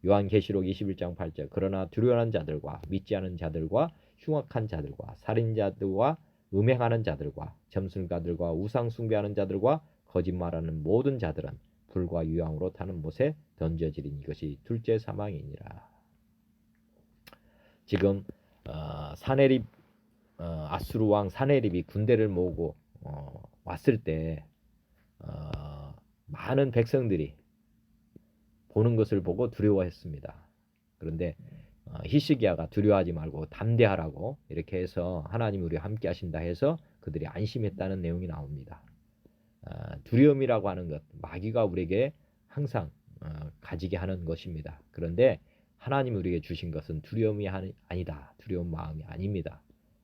[SPEAKER 1] 요한계시록 21장 8절 그러나 두려워하는 자들과 믿지 않은 자들과 흉악한 자들과 살인자들과 음행하는 자들과 점술가들과 우상 숭배하는 자들과 거짓말하는 모든 자들은 불과 유황으로 타는 못에 던져지린 이것이 둘째 사망이니라. 지금 사네립 아수르 왕 사네립이 군대를 모으고 왔을 때 많은 백성들이 보는 것을 보고 두려워했습니다. 그런데 히스기야가 두려워하지 말고 담대하라고 이렇게 해서 하나님 우리와 함께 하신다 해서 그들이 안심했다는 내용이 나옵니다. 두려움이라고 하는 것, 마귀가 우리에게 항상 가지게 하는 것입니다. 그런데 하나님 우리에게 주신 것은 두려움이 아니다. 두려운 마음이 아닙니다.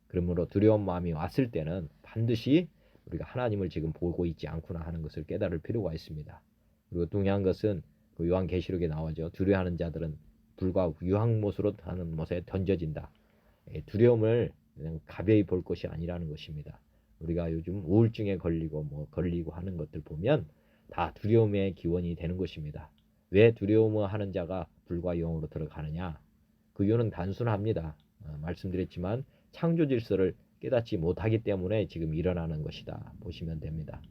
[SPEAKER 1] 그러므로 두려운 마음이 왔을 때는 반드시 우리가 하나님을 지금 보고 있지 않구나 하는 것을 깨달을 필요가 있습니다. 그리고 중요한 것은 그 요한계시록에 나오죠. 두려워하는 자들은 불과 유황못으로 타는 못에 던져진다. 두려움을 그냥 가벼이 볼 것이 아니라는 것입니다. 우리가 요즘 우울증에 걸리고 하는 것들 보면 다 두려움의 기원이 되는 것입니다. 왜 두려움을 하는 자가 불과 유황으로 들어가느냐? 그 이유는 단순합니다. 말씀드렸지만 창조 질서를 깨닫지 못하기 때문에 지금 일어나는 것이다. 보시면 됩니다.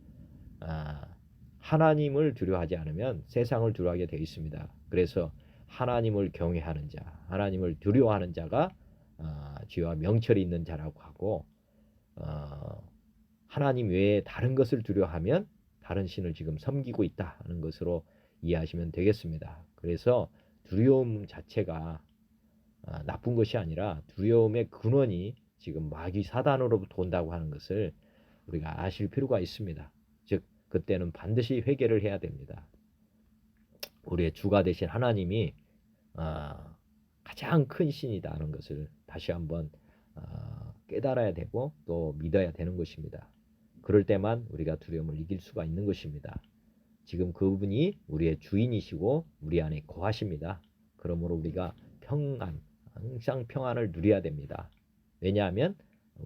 [SPEAKER 1] 하나님을 두려워하지 않으면 세상을 두려워하게 되어 있습니다. 그래서 하나님을 경외하는 자, 하나님을 두려워하는 자가 죄와 명철이 있는 자라고 하고 하나님 외에 다른 것을 두려워하면 다른 신을 지금 섬기고 있다 하는 것으로 이해하시면 되겠습니다. 그래서 두려움 자체가 나쁜 것이 아니라 두려움의 근원이 지금 마귀 사단으로부터 온다고 하는 것을 우리가 아실 필요가 있습니다. 즉 그때는 반드시 회개를 해야 됩니다. 우리의 주가 되신 하나님이 가장 큰 신이다는 것을 다시 한번 깨달아야 되고 또 믿어야 되는 것입니다. 그럴 때만 우리가 두려움을 이길 수가 있는 것입니다. 지금 그분이 우리의 주인이시고 우리 안에 거하십니다. 그러므로 우리가 항상 평안을 누려야 됩니다. 왜냐하면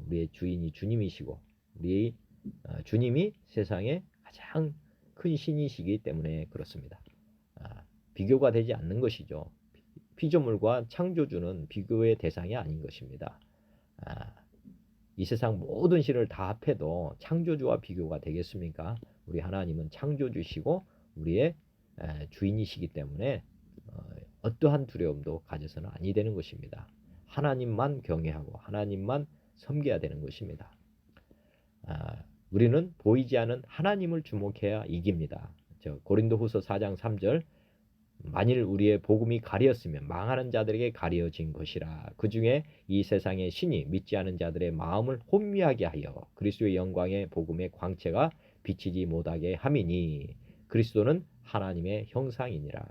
[SPEAKER 1] 우리의 주인이 주님이시고 우리 주님이 세상에 가장 큰 신이시기 때문에 그렇습니다. 비교가 되지 않는 것이죠. 피조물과 창조주는 비교의 대상이 아닌 것입니다. 이 세상 모든 신을 다 합해도 창조주와 비교가 되겠습니까? 우리 하나님은 창조주시고 우리의 주인이시기 때문에 어떠한 두려움도 가져서는 아니 되는 것입니다. 하나님만 경외하고 하나님만 섬겨야 되는 것입니다. 우리는 보이지 않은 하나님을 주목해야 이깁니다. 고린도후서 4장 3절 만일 우리의 복음이 가리었으면 망하는 자들에게 가려진 것이라. 그 중에 이 세상의 신이 믿지 않은 자들의 마음을 혼미하게 하여 그리스도의 영광의 복음의 광채가 비치지 못하게 함이니 그리스도는 하나님의 형상이니라.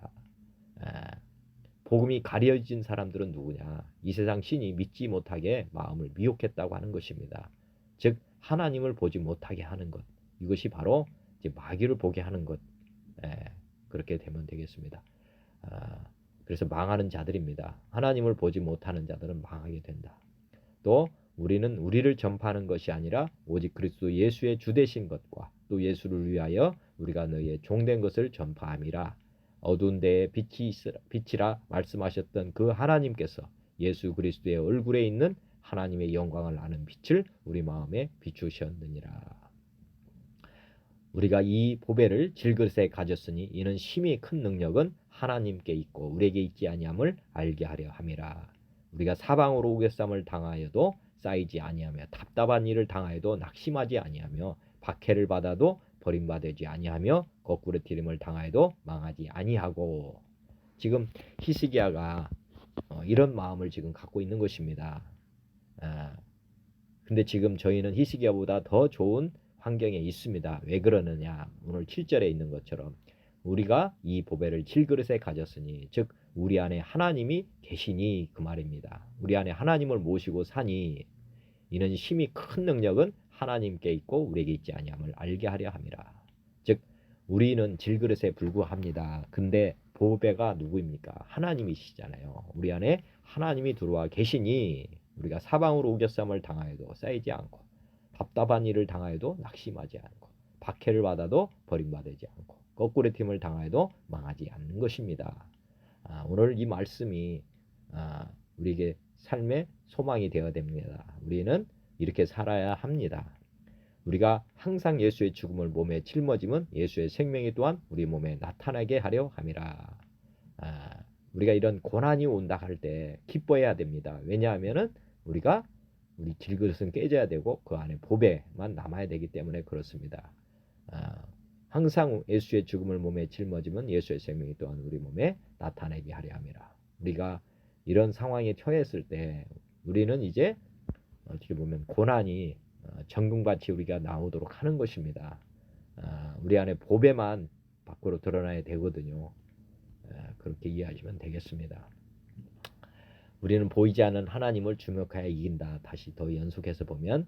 [SPEAKER 1] 복음이 가려진 사람들은 누구냐? 이 세상 신이 믿지 못하게 마음을 미혹했다고 하는 것입니다. 즉 하나님을 보지 못하게 하는 것, 이것이 바로 이제 마귀를 보게 하는 것. 그렇게 되면 되겠습니다. 그래서 망하는 자들입니다. 하나님을 보지 못하는 자들은 망하게 된다. 또 우리는 우리를 전파하는 것이 아니라 오직 그리스도 예수의 주되신 것과 또 예수를 위하여 우리가 너희의 종된 것을 전파함이라. 어두운 데에 빛이라 말씀하셨던 그 하나님께서 예수 그리스도의 얼굴에 있는 하나님의 영광을 아는 빛을 우리 마음에 비추셨느니라. 우리가 이 보배를 질그릇에 가졌으니 이는 심히 큰 능력은 하나님께 있고 우리에게 있지 아니함을 알게 하려 함이라. 우리가 사방으로 우겨쌈을 당하여도 쌓이지 아니하며 답답한 일을 당하여도 낙심하지 아니하며 박해를 받아도 버림받지 아니하며 거꾸러뜨림을 당하여도 망하지 아니하고. 지금 히스기야가 이런 마음을 지금 갖고 있는 것입니다. 근데 지금 저희는 히스기야보다 더 좋은 환경에 있습니다. 왜 그러느냐? 오늘 7절에 있는 것처럼 우리가 이 보배를 질그릇에 가졌으니 즉 우리 안에 하나님이 계시니 그 말입니다. 우리 안에 하나님을 모시고 사니 이는 심히 큰 능력은 하나님께 있고 우리에게 있지 아니함을 알게 하려 함이라. 즉 우리는 질그릇에 불과합니다. 근데 보배가 누구입니까? 하나님이시잖아요. 우리 안에 하나님이 들어와 계시니 우리가 사방으로 우겨쌈을 당하여도 쌓이지 않고 답답한 일을 당하여도 낙심하지 않고 박해를 받아도 버림받지 않고 거꾸로 팀을 당하여도 망하지 않는 것입니다. 오늘 이 말씀이 우리에게 삶의 소망이 되어야 됩니다. 우리는 이렇게 살아야 합니다. 우리가 항상 예수의 죽음을 몸에 짊어지면 예수의 생명이 또한 우리 몸에 나타나게 하려 함이라. 우리가 이런 고난이 온다 할 때 기뻐해야 됩니다. 왜냐하면은 우리가 우리 질그릇은 깨져야 되고 그 안에 보배만 남아야 되기 때문에 그렇습니다. 항상 예수의 죽음을 몸에 짊어지면 예수의 생명이 또한 우리 몸에 나타나게 하려 함이라. 우리가 이런 상황에 처했을 때 우리는 이제 어떻게 보면 고난이 정금같이 우리가 나오도록 하는 것입니다. 우리 안에 보배만 밖으로 드러나야 되거든요. 그렇게 이해하시면 되겠습니다. 우리는 보이지 않는 하나님을 주목하여 이긴다. 다시 더 연속해서 보면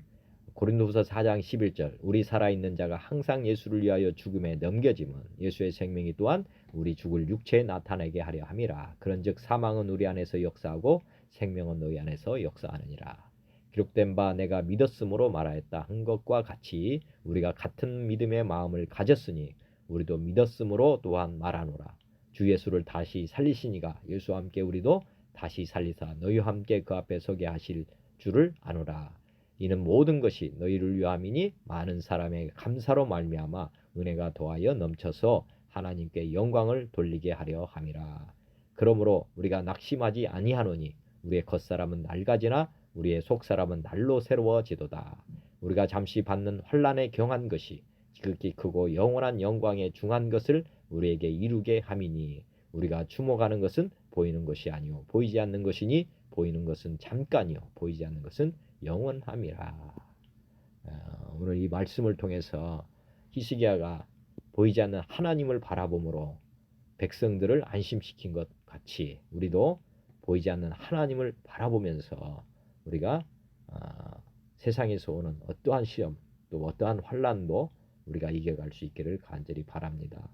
[SPEAKER 1] 고린도후서 4장 11절 우리 살아있는 자가 항상 예수를 위하여 죽음에 넘겨지면 예수의 생명이 또한 우리 죽을 육체에 나타나게 하려 함이라. 그런즉 사망은 우리 안에서 역사하고 생명은 너희 안에서 역사하느니라. 기록된 바 내가 믿었으므로 말하였다 한 것과 같이 우리가 같은 믿음의 마음을 가졌으니 우리도 믿었으므로 또한 말하노라. 주 예수를 다시 살리시니가 예수와 함께 우리도 다시 살리사 너희와 함께 그 앞에 서게 하실 줄을 아노라. 이는 모든 것이 너희를 위함이니 많은 사람의 감사로 말미암아 은혜가 더하여 넘쳐서 하나님께 영광을 돌리게 하려 함이라. 그러므로 우리가 낙심하지 아니하노니 우리의 겉사람은 낡아지나 우리의 속사람은 날로 새로워지도다. 우리가 잠시 받는 환난에 경한 것이 지극히 크고 영원한 영광에 중한 것을 우리에게 이루게 함이니 우리가 추모하는 것은 보이는 것이 아니요 보이지 않는 것이니 보이는 것은 잠깐이요 보이지 않는 것은 영원함이라. 오늘 이 말씀을 통해서 히스기야가 보이지 않는 하나님을 바라봄으로 백성들을 안심시킨 것 같이 우리도 보이지 않는 하나님을 바라보면서 우리가 세상에서 오는 어떠한 시험 또 어떠한 환난도 우리가 이겨갈 수 있기를 간절히 바랍니다.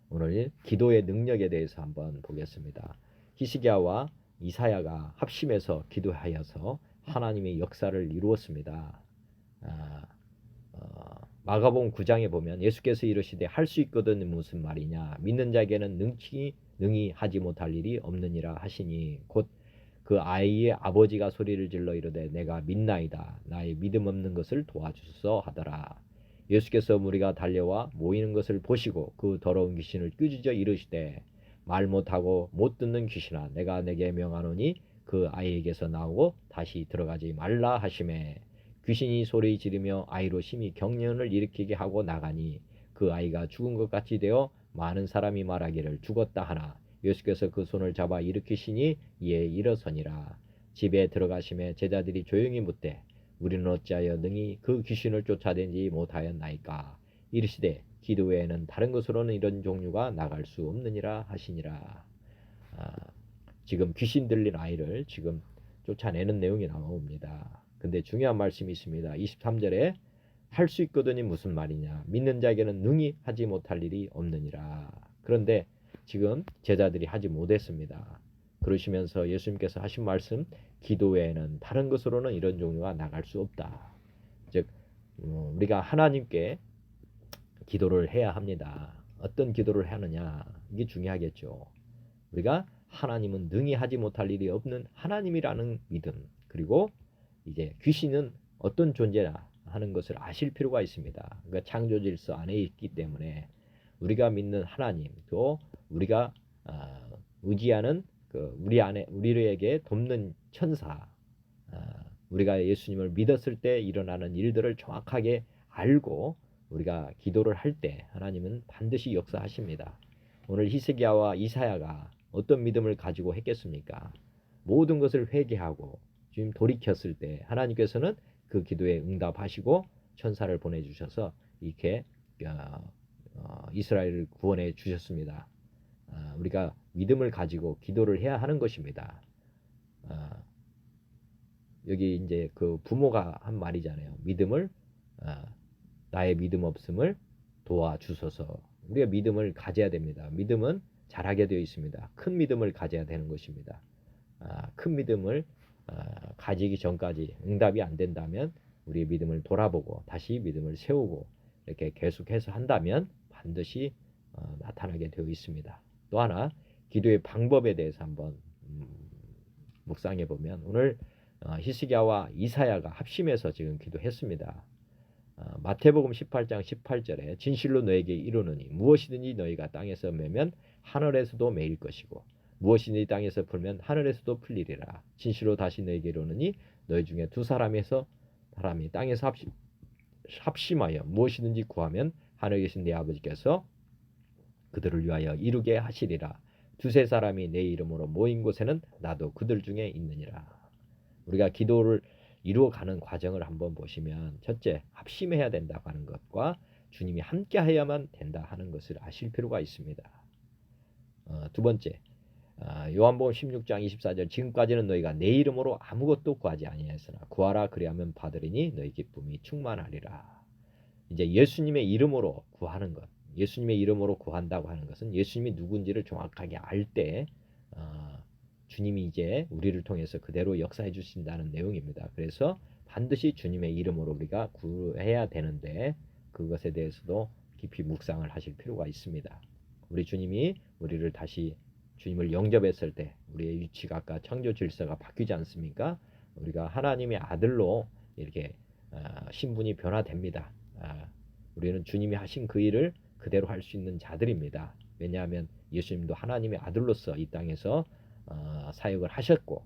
[SPEAKER 1] 오늘 기도의 능력에 대해서 한번 보겠습니다. 히스기야와 이사야가 합심해서 기도하여서 하나님의 역사를 이루었습니다. 마가복음 9장에 보면 예수께서 이르시되 할 수 있거든 무슨 말이냐 믿는 자에게는 능히 하지 못할 일이 없느니라 하시니 곧 그 아이의 아버지가 소리를 질러 이르되 내가 믿나이다 나의 믿음 없는 것을 도와주소서 하더라. 예수께서 무리가 달려와 모이는 것을 보시고 그 더러운 귀신을 꾸짖어 이르시되 말 못하고 못 듣는 귀신아 내가 내게 명하노니 그 아이에게서 나오고 다시 들어가지 말라 하시매 귀신이 소리 지르며 아이로 심히 경련을 일으키게 하고 나가니 그 아이가 죽은 것 같이 되어 많은 사람이 말하기를 죽었다 하나 예수께서 그 손을 잡아 일으키시니 이에 일어서니라. 집에 들어가심에 제자들이 조용히 묻되 우리는 어찌하여 능히 그 귀신을 쫓아내지 못하였나이까. 이르시되 기도 외에는 다른 것으로는 이런 종류가 나갈 수 없느니라 하시니라. 지금 귀신 들린 아이를 지금 쫓아내는 내용이 나옵니다. 근데 중요한 말씀이 있습니다. 23절에 할 수 있거든이 무슨 말이냐. 믿는 자에게는 능히 하지 못할 일이 없느니라. 그런데 지금 제자들이 하지 못했습니다. 그러시면서 예수님께서 하신 말씀 기도 외에는 다른 것으로는 이런 종류가 나갈 수 없다. 즉 우리가 하나님께 기도를 해야 합니다. 어떤 기도를 하느냐 이게 중요하겠죠. 우리가 하나님은 능히 하지 못할 일이 없는 하나님이라는 믿음 그리고 이제 귀신은 어떤 존재나 하는 것을 아실 필요가 있습니다. 그러니까 창조 질서 안에 있기 때문에 우리가 믿는 하나님 또 우리가 의지하는 그 우리에게 돕는 천사 우리가 예수님을 믿었을 때 일어나는 일들을 정확하게 알고 우리가 기도를 할 때 하나님은 반드시 역사하십니다. 오늘 히스기야와 이사야가 어떤 믿음을 가지고 했겠습니까? 모든 것을 회개하고 지금 돌이켰을 때 하나님께서는 그 기도에 응답하시고 천사를 보내주셔서 이렇게 이스라엘을 구원해 주셨습니다. 우리가 믿음을 가지고 기도를 해야 하는 것입니다. 여기 이제 그 부모가 한 말이잖아요. 믿음을 나의 믿음 없음을 도와주소서. 우리가 믿음을 가져야 됩니다. 믿음은 잘하게 되어 있습니다. 큰 믿음을 가져야 되는 것입니다. 큰 믿음을 가지기 전까지 응답이 안 된다면 우리의 믿음을 돌아보고 다시 믿음을 세우고 이렇게 계속해서 한다면 반드시 나타나게 되어 있습니다. 또 하나 기도의 방법에 대해서 한번 묵상해 보면 오늘 히스기야와 이사야가 합심해서 지금 기도했습니다. 마태복음 18장 18절에 진실로 너에게 이르노니 무엇이든지 너희가 땅에서 매면 하늘에서도 매일 것이고 무엇이든지 땅에서 풀면 하늘에서도 풀리리라. 진실로 다시 너에게 이르노니 너희 중에 두 사람이 땅에서 합심하여 무엇이든지 구하면 하늘에 계신 내 아버지께서 그들을 위하여 이루게 하시리라. 두세 사람이 내 이름으로 모인 곳에는 나도 그들 중에 있느니라. 우리가 기도를 이루어가는 과정을 한번 보시면 첫째, 합심해야 된다고 하는 것과 주님이 함께 하야만 된다 하는 것을 아실 필요가 있습니다. 두 번째, 요한복음 16장 24절 지금까지는 너희가 내 이름으로 아무것도 구하지 아니하였으나 구하라 그리하면 받으리니 너희 기쁨이 충만하리라. 이제 예수님의 이름으로 구하는 것, 예수님의 이름으로 구한다고 하는 것은 예수님이 누군지를 정확하게 알 때 주님이 이제 우리를 통해서 그대로 역사해 주신다는 내용입니다. 그래서 반드시 주님의 이름으로 우리가 구해야 되는데 그것에 대해서도 깊이 묵상을 하실 필요가 있습니다. 우리 주님이 우리를 다시 주님을 영접했을 때 우리의 위치가 아까 창조 질서가 바뀌지 않습니까? 우리가 하나님의 아들로 이렇게 신분이 변화됩니다. 우리는 주님이 하신 그 일을 그대로 할 수 있는 자들입니다. 왜냐하면 예수님도 하나님의 아들로서 이 땅에서 사역을 하셨고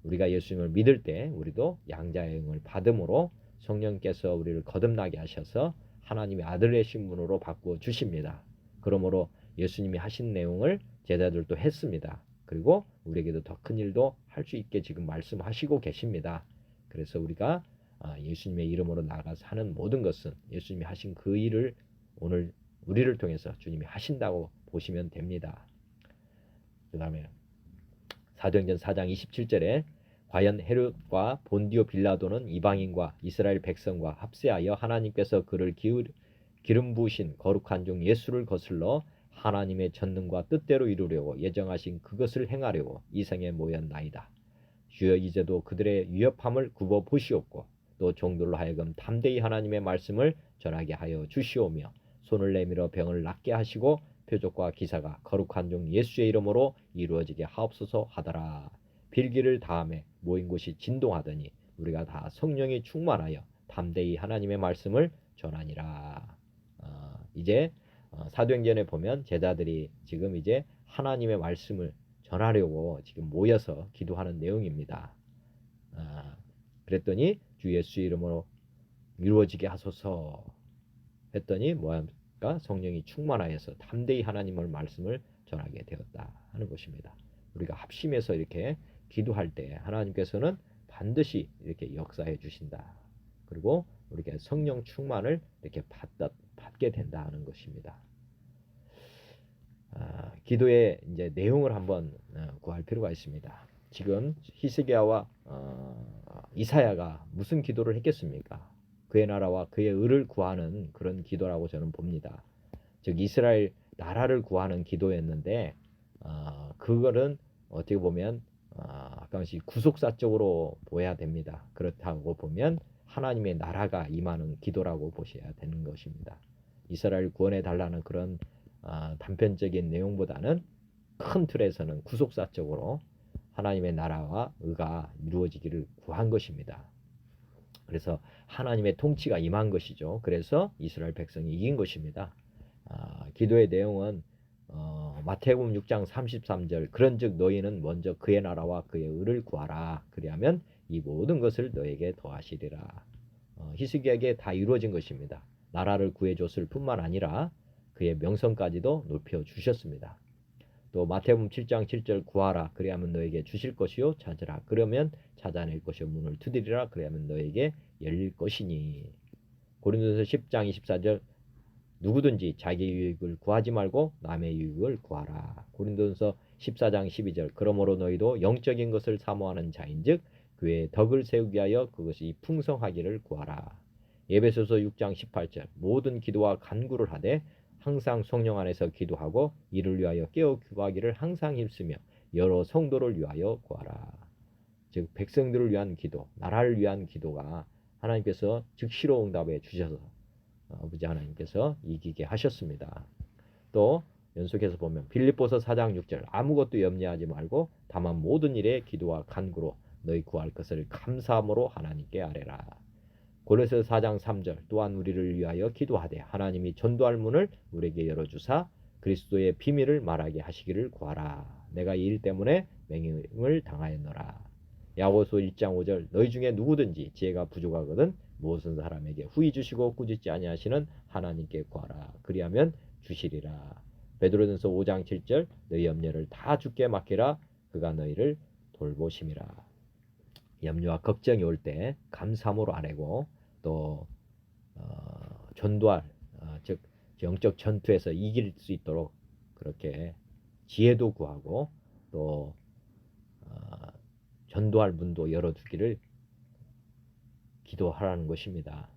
[SPEAKER 1] 우리가 예수님을 믿을 때 우리도 양자의 영을 받음으로 성령께서 우리를 거듭나게 하셔서 하나님의 아들의 신분으로 바꾸어 주십니다. 그러므로 예수님이 하신 내용을 제자들도 했습니다. 그리고 우리에게도 더 큰 일도 할 수 있게 지금 말씀하시고 계십니다. 그래서 우리가 예수님의 이름으로 나아가서 하는 모든 것은 예수님이 하신 그 일을 오늘 우리를 통해서 주님이 하신다고 보시면 됩니다. 그 다음에 사도행전 4장 27절에 과연 헤롯과 본디오 빌라도는 이방인과 이스라엘 백성과 합세하여 하나님께서 그를 기름 부으신 거룩한 종 예수를 거슬러 하나님의 전능과 뜻대로 이루려고 예정하신 그것을 행하려고 이 성에 모였나이다. 주여 이제도 그들의 위협함을 굽어 보시옵고 또 종들로 하여금 담대히 하나님의 말씀을 전하게 하여 주시오며 손을 내밀어 병을 낫게 하시고 표적과 기사가 거룩한 종 예수의 이름으로 이루어지게 하옵소서 하더라. 빌기를 다음에 모인 곳이 진동하더니 우리가 다 성령이 충만하여 담대히 하나님의 말씀을 전하니라. 이제 사도행전에 보면 제자들이 지금 이제 하나님의 말씀을 전하려고 지금 모여서 기도하는 내용입니다. 그랬더니 주 예수 이름으로 이루어지게 하소서 했더니 뭐합니까? 성령이 충만하여서 담대히 하나님의 말씀을 전하게 되었다 하는 것입니다. 우리가 합심해서 이렇게 기도할 때 하나님께서는 반드시 이렇게 역사해 주신다. 그리고 우리가 성령 충만을 이렇게 받게 된다 하는 것입니다. 기도의 이제 내용을 한번 구할 필요가 있습니다. 지금 히스기야와 이사야가 무슨 기도를 했겠습니까? 그의 나라와 그의 의를 구하는 그런 기도라고 저는 봅니다. 즉 이스라엘 나라를 구하는 기도였는데 그거는 어떻게 보면 가끔씩 구속사적으로 보여야 됩니다. 그렇다고 보면 하나님의 나라가 임하는 기도라고 보셔야 되는 것입니다. 이스라엘 구원해 달라는 그런 단편적인 내용보다는 큰 틀에서는 구속사적으로 하나님의 나라와 의가 이루어지기를 구한 것입니다. 그래서 하나님의 통치가 임한 것이죠. 그래서 이스라엘 백성이 이긴 것입니다. 기도의 내용은 마태복음 6장 33절 그런즉 너희는 먼저 그의 나라와 그의 의를 구하라. 그리하면 이 모든 것을 너에게 더하시리라. 히스기야에게 다 이루어진 것입니다. 나라를 구해줬을 뿐만 아니라 그의 명성까지도 높여주셨습니다. 또 마태복음 7장 7절 구하라 그리하면 너에게 주실 것이요 찾으라 그러면 찾아낼 것이요 문을 두드리라 그리하면 너에게 열릴 것이니 고린도서 10장 24절 누구든지 자기 유익을 구하지 말고 남의 유익을 구하라. 고린도전서 14장 12절. 그러므로 너희도 영적인 것을 사모하는 자인즉 교회의 덕을 세우기 위하여 그것이 풍성하기를 구하라. 에베소서 6장 18절. 모든 기도와 간구를 하되 항상 성령 안에서 기도하고 이를 위하여 깨어 구하기를 항상 힘쓰며 여러 성도를 위하여 구하라. 즉 백성들을 위한 기도, 나라를 위한 기도가 하나님께서 즉시로 응답해 주셔서 아버지 하나님께서 이기게 하셨습니다. 또 연속해서 보면 빌립보서 4장 6절. 아무것도 염려하지 말고 다만 모든 일에 기도와 간구로 너희 구할 것을 감사함으로 하나님께 아뢰라. 고린도서 4장 3절. 또한 우리를 위하여 기도하되 하나님이 전도할 문을 우리에게 열어주사 그리스도의 비밀을 말하게 하시기를 구하라. 내가 이 일 때문에 맹임을 당하였노라. 야고보서 1장 5절. 너희 중에 누구든지 지혜가 부족하거든 무엇은 사람에게 후히 주시고 꾸짖지 아니하시는 하나님께 구하라. 그리하면 주시리라. 베드로전서 5장 7절. 너희 염려를 다 주께 맡기라. 그가 너희를 돌보심이라. 염려와 걱정이 올 때 감사함으로 아뢰고 또 전도할 즉 영적 전투에서 이길 수 있도록 그렇게 지혜도 구하고 또 전도할 문도 열어두기를 기도하라는 것입니다.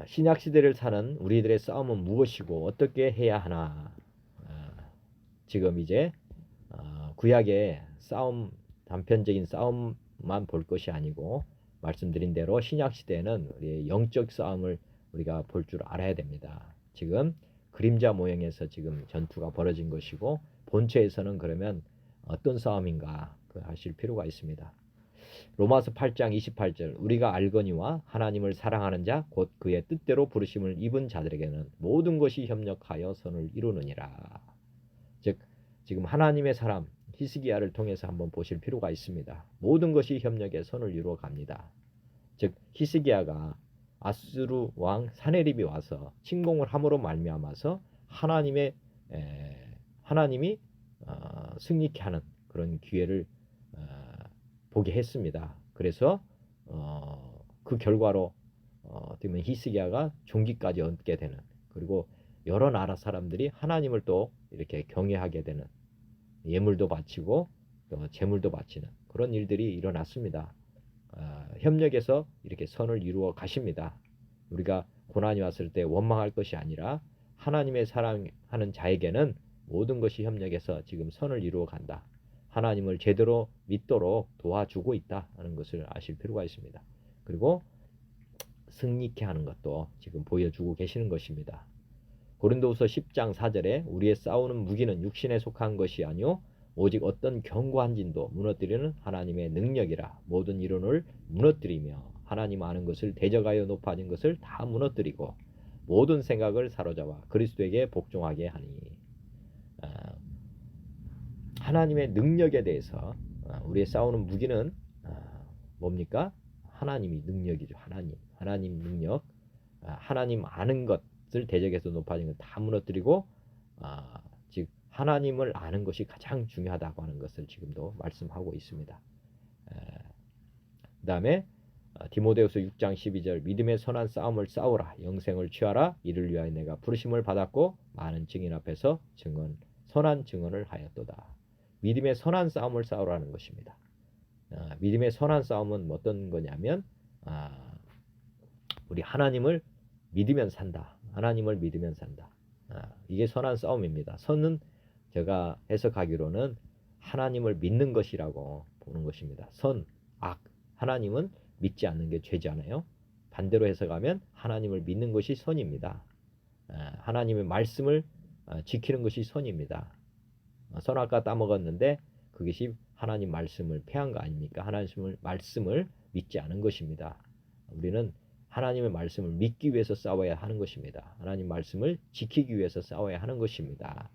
[SPEAKER 1] 신약 시대를 사는 우리들의 싸움은 무엇이고 어떻게 해야 하나? 지금 이제 구약의 싸움, 단편적인 싸움만 볼 것이 아니고 말씀드린 대로 신약 시대에는 우리의 영적 싸움을 우리가 볼 줄 알아야 됩니다. 지금 그림자 모형에서 지금 전투가 벌어진 것이고 본체에서는 그러면 어떤 싸움인가 하실 필요가 있습니다. 로마서 8장 28절. 우리가 알거니와 하나님을 사랑하는 자 곧 그의 뜻대로 부르심을 입은 자들에게는 모든 것이 협력하여 선을 이루느니라. 즉 지금 하나님의 사람 히스기야를 통해서 한번 보실 필요가 있습니다. 모든 것이 협력해 선을 이루어 갑니다. 즉 히스기야가 아수르 왕 사네립이 와서 침공을 함으로 말미암아서 하나님이 승리케 하는 그런 기회를 보게 했습니다. 그래서 그 결과로 어쩌면 히스기야가 종기까지 얻게 되는, 그리고 여러 나라 사람들이 하나님을 또 이렇게 경외하게 되는, 예물도 바치고 또 제물도 바치는 그런 일들이 일어났습니다. 협력해서 이렇게 선을 이루어 가십니다. 우리가 고난이 왔을 때 원망할 것이 아니라 하나님의 사랑하는 자에게는 모든 것이 협력해서 지금 선을 이루어 간다. 하나님을 제대로 믿도록 도와주고 있다 하는 것을 아실 필요가 있습니다. 그리고 승리케 하는 것도 지금 보여주고 계시는 것입니다. 고린도후서 10장 4절에 우리의 싸우는 무기는 육신에 속한 것이 아니요 오직 어떤 견고한 진도 무너뜨리는 하나님의 능력이라. 모든 이론을 무너뜨리며 하나님 아는 것을 대적하여 높아진 것을 다 무너뜨리고 모든 생각을 사로잡아 그리스도에게 복종하게 하니. 하나님의 능력에 대해서 우리의 싸우는 무기는 뭡니까? 하나님이 능력이죠. 하나님 능력, 하나님 아는 것을 대적해서 높아진 걸 다 무너뜨리고 즉 하나님을 아는 것이 가장 중요하다고 하는 것을 지금도 말씀하고 있습니다. 그 다음에 디모데후서 6장 12절. 믿음의 선한 싸움을 싸우라. 영생을 취하라. 이를 위하여 내가 부르심을 받았고 많은 증인 앞에서 선한 증언을 하였도다. 믿음의 선한 싸움을 싸우라는 것입니다. 믿음의 선한 싸움은 어떤 거냐면 우리 하나님을 믿으면 산다. 하나님을 믿으면 산다. 이게 선한 싸움입니다. 선은 제가 해석하기로는 하나님을 믿는 것이라고 보는 것입니다. 선, 악. 하나님은 믿지 않는 게 죄잖아요. 반대로 해석하면 하나님을 믿는 것이 선입니다. 하나님의 말씀을 지키는 것이 선입니다. 선악과 따먹었는데 그것이 하나님 말씀을 폐한 거 아닙니까? 하나님의 말씀을 믿지 않은 것입니다. 우리는 하나님의 말씀을 믿기 위해서 싸워야 하는 것입니다. 하나님 말씀을 지키기 위해서 싸워야 하는 것입니다.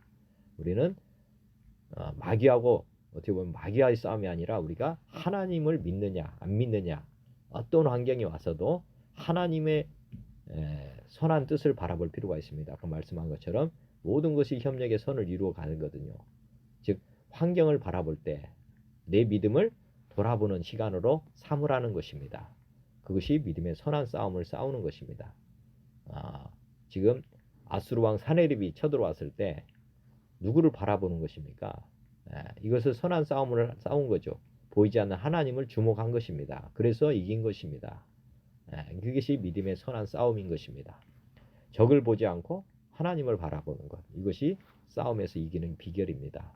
[SPEAKER 1] 우리는 마귀하고 어떻게 보면 마귀와의 싸움이 아니라 우리가 하나님을 믿느냐 안 믿느냐, 어떤 환경이 와서도 하나님의 선한 뜻을 바라볼 필요가 있습니다. 아까 말씀한 것처럼 모든 것이 협력의 선을 이루어 가는거든요. 즉 환경을 바라볼 때 내 믿음을 돌아보는 시간으로 삼으라는 것입니다. 그것이 믿음의 선한 싸움을 싸우는 것입니다. 지금 아수르 왕 사네립이 쳐들어왔을 때 누구를 바라보는 것입니까? 이것을 선한 싸움을 싸운 거죠. 보이지 않는 하나님을 주목한 것입니다. 그래서 이긴 것입니다. 그것이 믿음의 선한 싸움인 것입니다. 적을 보지 않고 하나님을 바라보는 것. 이것이 싸움에서 이기는 비결입니다.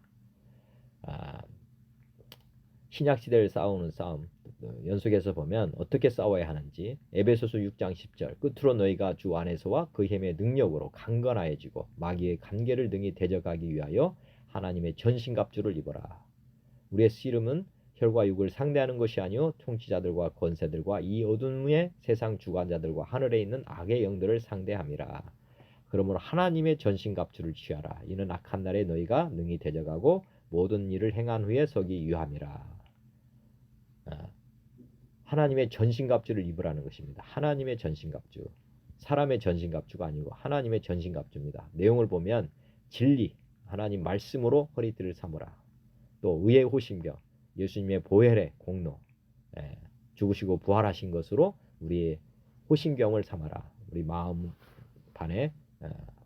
[SPEAKER 1] 신약시대를 싸우는 싸움 연속해서 보면 어떻게 싸워야 하는지 에베소서 6장 10절 끝으로 너희가 주 안에서와 그 힘의 능력으로 강건하여지고 마귀의 간계를 등이 대적하기 위하여 하나님의 전신갑주를 입어라. 우리의 씨름은 혈과 육을 상대하는 것이 아니요 통치자들과 권세들과 이 어둠의 세상 주관자들과 하늘에 있는 악의 영들을 상대함이라. 그러므로 하나님의 전신갑주를 취하라. 이는 악한 날에 너희가 능히 대적하고 모든 일을 행한 후에 서기 위함이라. 하나님의 전신갑주를 입으라는 것입니다. 하나님의 전신갑주. 사람의 전신갑주가 아니고 하나님의 전신갑주입니다. 내용을 보면 진리, 하나님 말씀으로 허리띠를 삼으라. 또 의의 호심경, 예수님의 보혈의 공로, 죽으시고 부활하신 것으로 우리의 호심경을 삼아라. 우리 마음 반에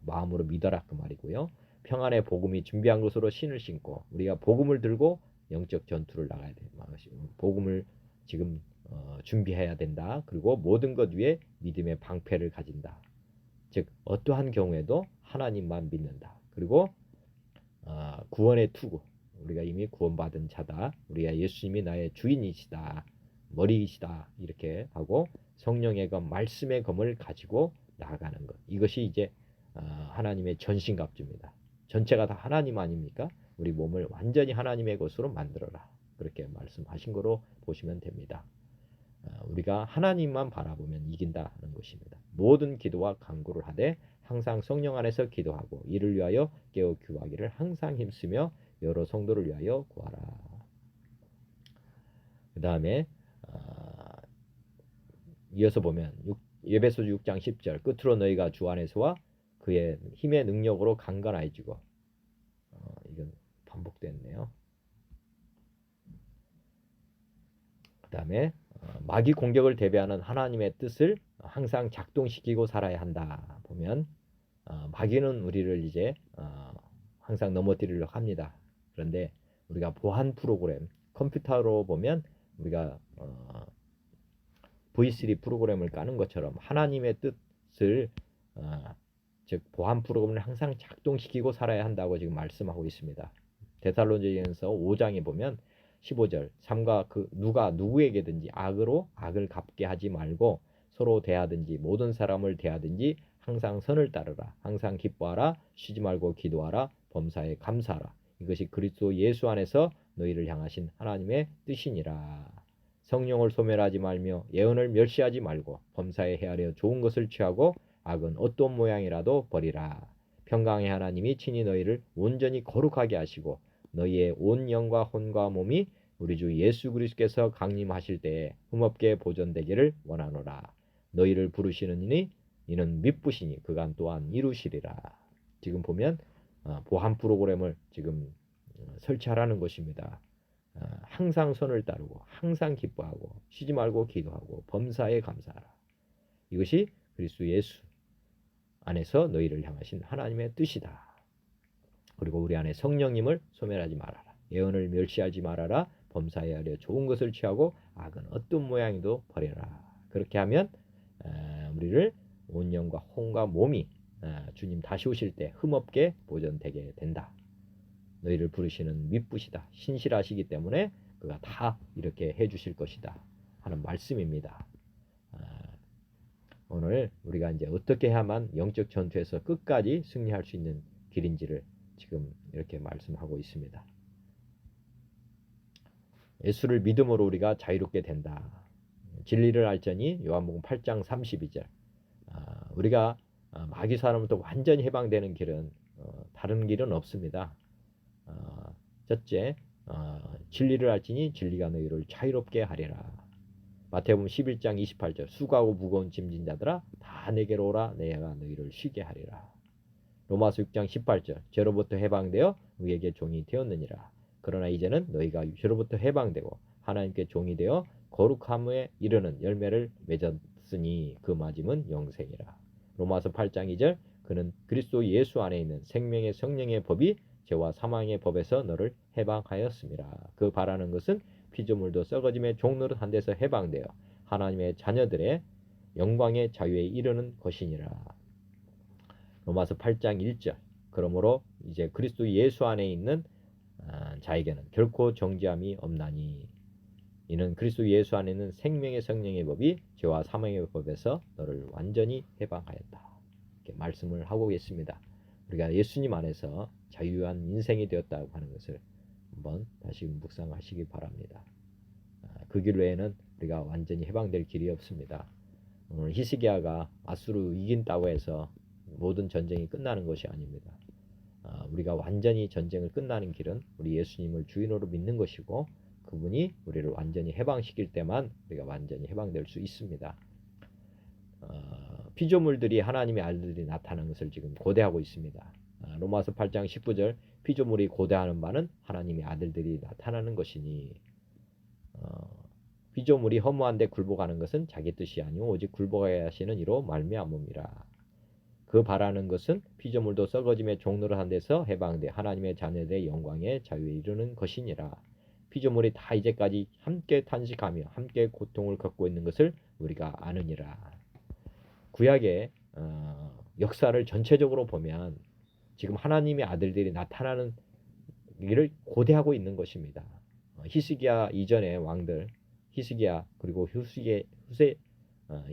[SPEAKER 1] 마음으로 믿어라 그 말이고요. 평안의 복음이 준비한 것으로 신을 신고 우리가 복음을 들고 영적 전투를 나가야 돼. 복음을 지금 준비해야 된다. 그리고 모든 것 위에 믿음의 방패를 가진다. 즉 어떠한 경우에도 하나님만 믿는다. 그리고 구원의 투구. 우리가 이미 구원받은 자다. 우리가 예수님이 나의 주인이시다. 머리이시다. 이렇게 하고 성령의 검, 말씀의 검을 가지고 나아가는 것. 이것이 이제 하나님의 전신갑주입니다. 전체가 다 하나님 아닙니까? 우리 몸을 완전히 하나님의 것으로 만들어라. 그렇게 말씀하신 거로 보시면 됩니다. 우리가 하나님만 바라보면 이긴다는 것입니다. 모든 기도와 간구를 하되 항상 성령 안에서 기도하고 이를 위하여 깨어 구하기를 항상 힘쓰며 여러 성도를 위하여 구하라. 그 다음에 이어서 보면 에베소서 6장 10절 끝으로 너희가 주 안에서와 그의 힘의 능력으로 강건해지고 이건 반복됐네요. 그 다음에 마귀 공격을 대비하는 하나님의 뜻을 항상 작동시키고 살아야 한다. 보면 마귀는 우리를 이제 항상 넘어뜨리려고 합니다. 그런데 우리가 보안 프로그램 컴퓨터로 보면 우리가 V3 프로그램을 까는 것처럼 하나님의 뜻을 즉 보안 프로그램을 항상 작동시키고 살아야 한다고 지금 말씀하고 있습니다. 데살로니가전서 5장에 보면 15절 삼가 누가 누구에게든지 악으로 악을 갚게 하지 말고 서로 대하든지 모든 사람을 대하든지 항상 선을 따르라. 항상 기뻐하라. 쉬지 말고 기도하라. 범사에 감사하라. 이것이 그리스도 예수 안에서 너희를 향하신 하나님의 뜻이니라. 성령을 소멸하지 말며 예언을 멸시하지 말고 범사에 헤아려 좋은 것을 취하고 악은 어떤 모양이라도 버리라. 평강의 하나님이 친히 너희를 온전히 거룩하게 하시고 너희의 온 영과 혼과 몸이 우리 주 예수 그리스도께서 강림하실 때에 흠없게 보존되기를 원하노라. 너희를 부르시는 이니 이는 미쁘시니 그간 또한 이루시리라. 지금 보면 보안 프로그램을 지금 설치하라는 것입니다. 항상 선을 따르고 항상 기뻐하고 쉬지 말고 기도하고 범사에 감사하라. 이것이 그리스도 예수 안에서 너희를 향하신 하나님의 뜻이다. 그리고 우리 안에 성령님을 소멸하지 말아라. 예언을 멸시하지 말아라. 범사에 하려 좋은 것을 취하고 악은 어떤 모양이도 버려라. 그렇게 하면 우리를 온 영과 혼과 몸이 주님 다시 오실 때 흠없게 보존되게 된다. 너희를 부르시는 미쁘시다. 신실하시기 때문에 그가 다 이렇게 해주실 것이다 하는 말씀입니다. 오늘 우리가 이제 어떻게 해야만 영적 전투에서 끝까지 승리할 수 있는 길인지를 지금 이렇게 말씀하고 있습니다. 예수를 믿음으로 우리가 자유롭게 된다. 진리를 알자니 요한복음 8장 32절. 우리가 마귀 사람부터 완전히 해방되는 길은 다른 길은 없습니다. 첫째, 진리를 알지니 진리가 너희를 자유롭게 하리라. 마태복음 11장 28절. 수고하고 무거운 짐진 자들아 다 내게로 오라. 내가 너희를 쉬게 하리라. 로마서 6장 18절. 죄로부터 해방되어 의에게 종이 되었느니라. 그러나 이제는 너희가 죄로부터 해방되고 하나님께 종이 되어 거룩함에 이르는 열매를 맺었으니 그 맞음은 영생이라. 로마서 8장 2절 그는 그리스도 예수 안에 있는 생명의 성령의 법이 죄와 사망의 법에서 너를 해방하였습니다. 그 바라는 것은 피조물도 썩어짐의 종노릇 한 데서 해방되어 하나님의 자녀들의 영광의 자유에 이르는 것이니라. 로마서 8장 1절 그러므로 이제 그리스도 예수 안에 있는 자에게는 결코 정죄함이 없나니 이는 그리스도 예수 안에 있는 생명의 성령의 법이 죄와 사망의 법에서 너를 완전히 해방하였다. 이렇게 말씀을 하고 있습니다. 우리가 예수님 안에서 자유한 인생이 되었다고 하는 것을 한번 다시 묵상하시기 바랍니다. 그 길 외에는 우리가 완전히 해방될 길이 없습니다. 오늘 히스기야가 아수르 이긴다고 해서 모든 전쟁이 끝나는 것이 아닙니다. 우리가 완전히 전쟁을 끝나는 길은 우리 예수님을 주인으로 믿는 것이고 그분이 우리를 완전히 해방시킬 때만 우리가 완전히 해방될 수 있습니다. 피조물들이 하나님의 아들들이 나타나는 것을 지금 고대하고 있습니다. 로마서 8장 19절 피조물이 고대하는 바는 하나님의 아들들이 나타나는 것이니 피조물이 허무한데 굴복하는 것은 자기 뜻이 아니오 오직 굴복하게 하시는 이로 말미암음이라. 그 바라는 것은 피조물도 썩어짐의 종로를 한 데서 해방돼 하나님의 자녀들의 영광의 자유에 이르는 것이니라. 피조물이 다 이제까지 함께 탄식하며 함께 고통을 겪고 있는 것을 우리가 아느니라. 구약의 역사를 전체적으로 보면 지금 하나님의 아들들이 나타나는 일을 고대하고 있는 것입니다. 히스기야 이전의 왕들, 히스기야 그리고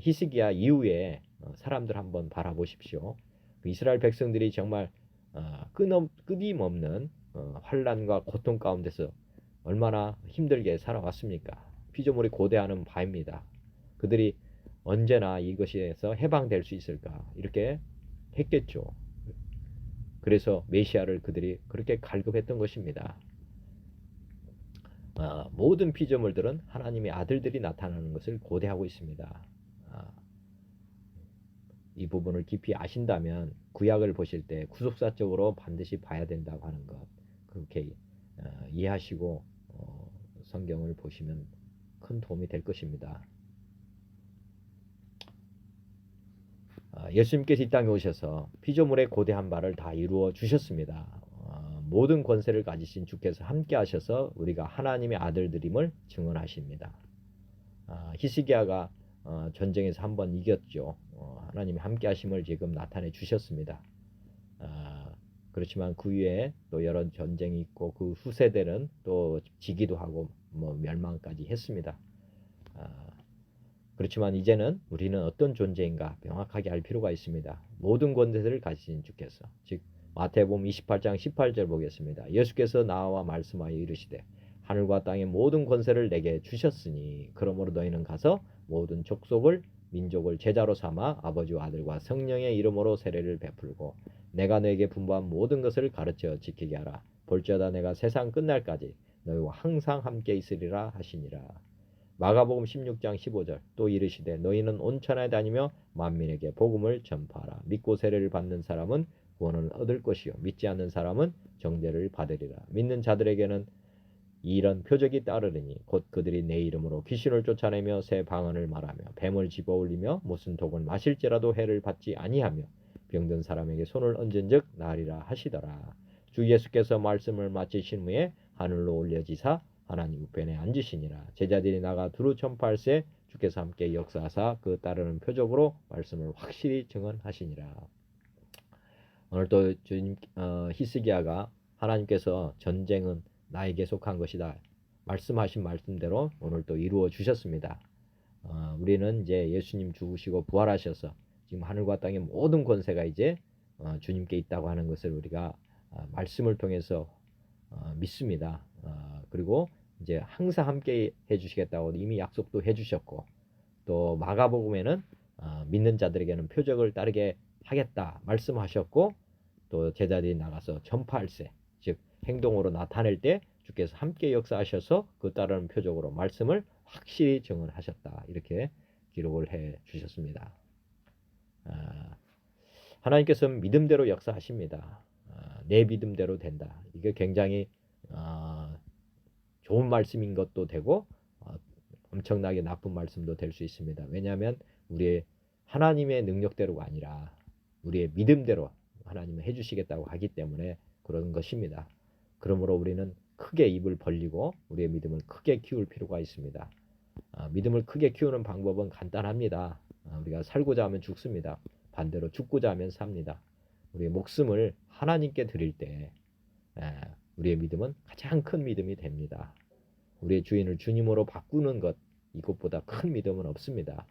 [SPEAKER 1] 히스기야 이후에 사람들 한번 바라보십시오. 이스라엘 백성들이 정말 끊임없는 환난과 고통 가운데서 얼마나 힘들게 살아왔습니까? 피조물이 고대하는 바입니다. 그들이 언제나 이것에서 해방될 수 있을까 이렇게 했겠죠. 그래서 메시아를 그들이 그렇게 갈급했던 것입니다. 모든 피조물들은 하나님의 아들들이 나타나는 것을 고대하고 있습니다. 이 부분을 깊이 아신다면 구약을 보실 때 구속사적으로 반드시 봐야 된다고 하는 것 그렇게 이해하시고 성경을 보시면 큰 도움이 될 것입니다. 예수님께서 이 땅에 오셔서 피조물의 고대한 바를 다 이루어 주셨습니다. 모든 권세를 가지신 주께서 함께 하셔서 우리가 하나님의 아들들임을 증언하십니다. 히스기야가 전쟁에서 한번 이겼죠. 하나님이 함께 하심을 지금 나타내 주셨습니다. 그렇지만 그 위에 또 여러 전쟁이 있고 그 후세대는 또 지기도 하고 멸망까지 했습니다. 그렇지만 이제는 우리는 어떤 존재인가 명확하게 알 필요가 있습니다. 모든 권세를 가지신 주께서 즉 마태복음 28장 18절 보겠습니다. 예수께서 나와 말씀하여 이르시되 하늘과 땅의 모든 권세를 내게 주셨으니 그러므로 너희는 가서 모든 족속을 민족을 제자로 삼아 아버지와 아들과 성령의 이름으로 세례를 베풀고 내가 너에게 분부한 모든 것을 가르쳐 지키게 하라. 볼지어다 내가 세상 끝날까지 너희와 항상 함께 있으리라 하시니라. 마가복음 16장 15절 또 이르시되 너희는 온 천하에 다니며 만민에게 복음을 전파하라. 믿고 세례를 받는 사람은 구원을 얻을 것이요 믿지 않는 사람은 정죄를 받으리라. 믿는 자들에게는 이런 표적이 따르리니 곧 그들이 내 이름으로 귀신을 쫓아내며 새 방언을 말하며 뱀을 집어올리며 무슨 독을 마실지라도 해를 받지 아니하며 병든 사람에게 손을 얹은즉 나으리라 하시더라. 주 예수께서 말씀을 마치신 후에 하늘로 올려지사 하나님 우편에 앉으시니라. 제자들이 나가 두루 전파할세 주께서 함께 역사하사 그 따르는 표적으로 말씀을 확실히 증언하시니라. 오늘 또 히스기야가 하나님께서 전쟁은 나에게 속한 것이다 말씀하신 말씀대로 오늘 또 이루어 주셨습니다. 우리는 이제 예수님 죽으시고 부활하셔서 지금 하늘과 땅의 모든 권세가 이제 주님께 있다고 하는 것을 우리가 말씀을 통해서 믿습니다. 그리고 이제 항상 함께 해주시겠다고 이미 약속도 해주셨고 또 마가복음에는 믿는 자들에게는 표적을 따르게 하겠다 말씀하셨고 또 제자들이 나가서 전파할세 즉 행동으로 나타낼 때 주께서 함께 역사하셔서 그 따르는 표적으로 말씀을 확실히 증언하셨다 이렇게 기록을 해 주셨습니다. 하나님께서는 믿음대로 역사하십니다. 내 믿음대로 된다. 이게 굉장히 좋은 말씀인 것도 되고 엄청나게 나쁜 말씀도 될 수 있습니다. 왜냐하면 우리의 하나님의 능력대로가 아니라 우리의 믿음대로 하나님은 해주시겠다고 하기 때문에 그런 것입니다. 그러므로 우리는 크게 입을 벌리고 우리의 믿음을 크게 키울 필요가 있습니다. 믿음을 크게 키우는 방법은 간단합니다. 우리가 살고자 하면 죽습니다. 반대로 죽고자 하면 삽니다. 우리의 목숨을 하나님께 드릴 때 우리의 믿음은 가장 큰 믿음이 됩니다. 우리의 주인을 주님으로 바꾸는 것, 이것보다 큰 믿음은 없습니다.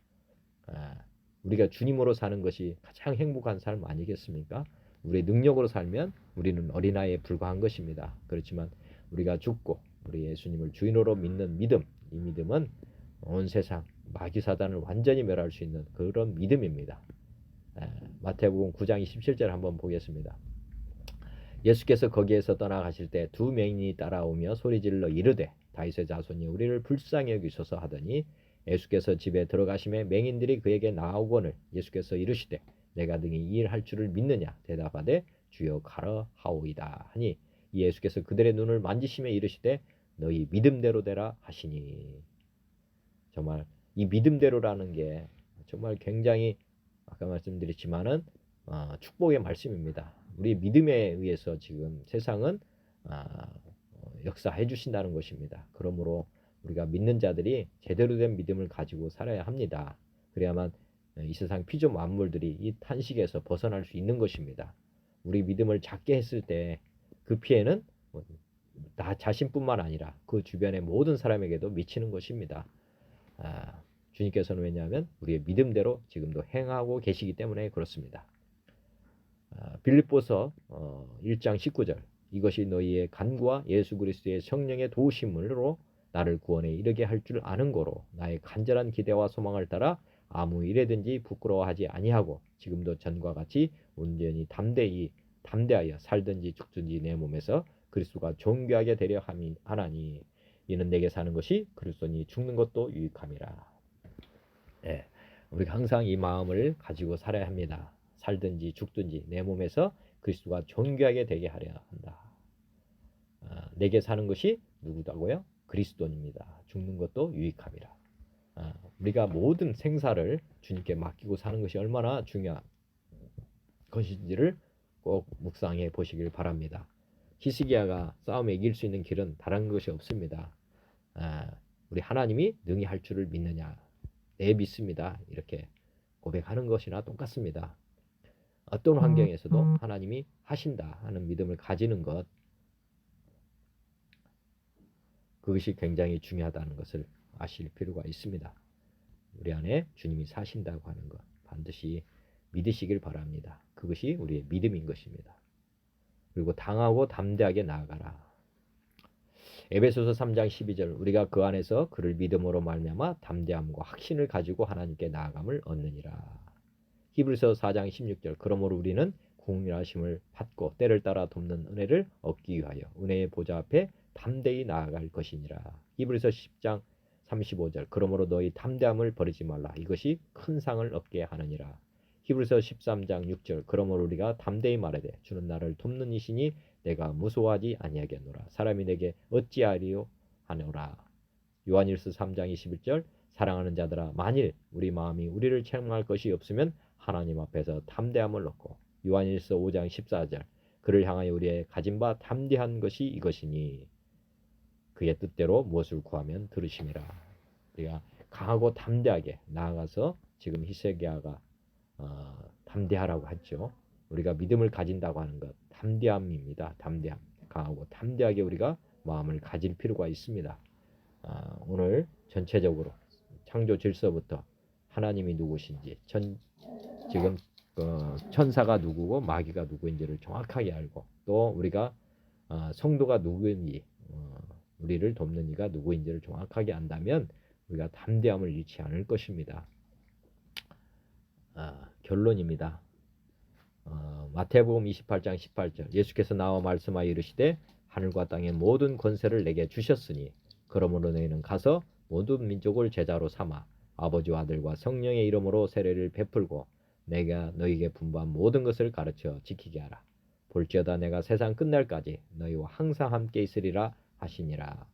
[SPEAKER 1] 우리가 주님으로 사는 것이 가장 행복한 삶 아니겠습니까? 우리의 능력으로 살면 우리는 어린아이에 불과한 것입니다. 그렇지만 우리가 죽고 우리 예수님을 주인으로 믿는 믿음, 이 믿음은 온 세상 마귀 사단을 완전히 멸할 수 있는 그런 믿음입니다. 마태복음 9장 27절 한번 보겠습니다. 예수께서 거기에서 떠나가실 때 두 맹인이 따라오며 소리질러 이르되 다윗의 자손이 우리를 불쌍히 여기소서 하더니 예수께서 집에 들어가심에 맹인들이 그에게 나아오거늘 예수께서 이르시되 내가 등이 이 일 할 줄을 믿느냐 대답하되 주여 가라 하오이다 하니 예수께서 그들의 눈을 만지시며 이르시되 너희 믿음대로 되라 하시니. 정말 이 믿음대로라는 게 정말 굉장히 아까 말씀드렸지만은 축복의 말씀입니다. 우리 믿음에 의해서 지금 세상은 역사해 주신다는 것입니다. 그러므로 우리가 믿는 자들이 제대로 된 믿음을 가지고 살아야 합니다. 그래야만 이 세상 피조 만물들이 이 탄식에서 벗어날 수 있는 것입니다. 우리 믿음을 작게 했을 때 그 피해는 나 자신뿐만 아니라 그 주변의 모든 사람에게도 미치는 것입니다. 주님께서는 왜냐하면 우리의 믿음대로 지금도 행하고 계시기 때문에 그렇습니다. 빌립보서 1장 19절 이것이 너희의 간구와 예수 그리스도의 성령의 도우심으로 나를 구원에 이르게 할 줄 아는 거로 나의 간절한 기대와 소망을 따라 아무 일에든지 부끄러워하지 아니하고 지금도 전과 같이 온전히 담대하여 살든지 죽든지 내 몸에서 그리스도가 존귀하게 되려 하나니 이는 내게 사는 것이 그리스도니 죽는 것도 유익함이라. 우리가 항상 이 마음을 가지고 살아야 합니다. 살든지 죽든지 내 몸에서 그리스도가 존귀하게 되게 하려 한다. 내게 사는 것이 누구다고요? 그리스도입니다. 죽는 것도 유익함이라. 우리가 모든 생사를 주님께 맡기고 사는 것이 얼마나 중요한 것인지를 꼭 묵상해 보시길 바랍니다. 히스기야가 싸움에 이길 수 있는 길은 다른 것이 없습니다. 우리 하나님이 능히 할 줄을 믿느냐? 네, 믿습니다. 이렇게 고백하는 것이나 똑같습니다. 어떤 환경에서도 하나님이 하신다 하는 믿음을 가지는 것, 그것이 굉장히 중요하다는 것을 아실 필요가 있습니다. 우리 안에 주님이 사신다고 하는 것 반드시 믿으시길 바랍니다. 그것이 우리의 믿음인 것입니다. 그리고 당하고 담대하게 나아가라. 에베소서 3장 12절 우리가 그 안에서 그를 믿음으로 말미암아 담대함과 확신을 가지고 하나님께 나아감을 얻느니라. 히브리서 4장 16절 그러므로 우리는 공의하심을 받고 때를 따라 돕는 은혜를 얻기 위하여 은혜의 보좌 앞에 담대히 나아갈 것이니라. 히브리서 10장 35절 그러므로 너희 담대함을 버리지 말라. 이것이 큰 상을 얻게 하느니라. 히브리서 13장 6절 그러므로 우리가 담대히 말하되 주는 나를 돕는 이시니 내가 무서워하지 아니하겠노라. 사람이 내게 어찌하리요 하노라. 요한일서 3장 21절 사랑하는 자들아 만일 우리 마음이 우리를 책망할 것이 없으면 하나님 앞에서 담대함을 얻고 요한일서 5장 14절 그를 향하여 우리의 가진 바 담대한 것이 이것이니 그의 뜻대로 무엇을 구하면 들으심이라. 우리가 강하고 담대하게 나아가서 지금 히스기야가 담대하라고 했죠. 우리가 믿음을 가진다고 하는 것 담대함입니다. 담대함. 강하고 담대하게 우리가 마음을 가질 필요가 있습니다. 오늘 전체적으로 창조 질서부터 하나님이 누구신지 지금 천사가 누구고 마귀가 누구인지를 정확하게 알고 또 우리가 성도가 누구인지 우리를 돕는 이가 누구인지를 정확하게 안다면 우리가 담대함을 잃지 않을 것입니다. 결론입니다. 마태복음 28장 18절 예수께서 나와 말씀하여 이르시되 하늘과 땅의 모든 권세를 내게 주셨으니 그러므로 너희는 가서 모든 민족을 제자로 삼아 아버지와 아들과 성령의 이름으로 세례를 베풀고 내가 너희에게 분부한 모든 것을 가르쳐 지키게 하라. 볼지어다 내가 세상 끝날까지 너희와 항상 함께 있으리라 하시니라.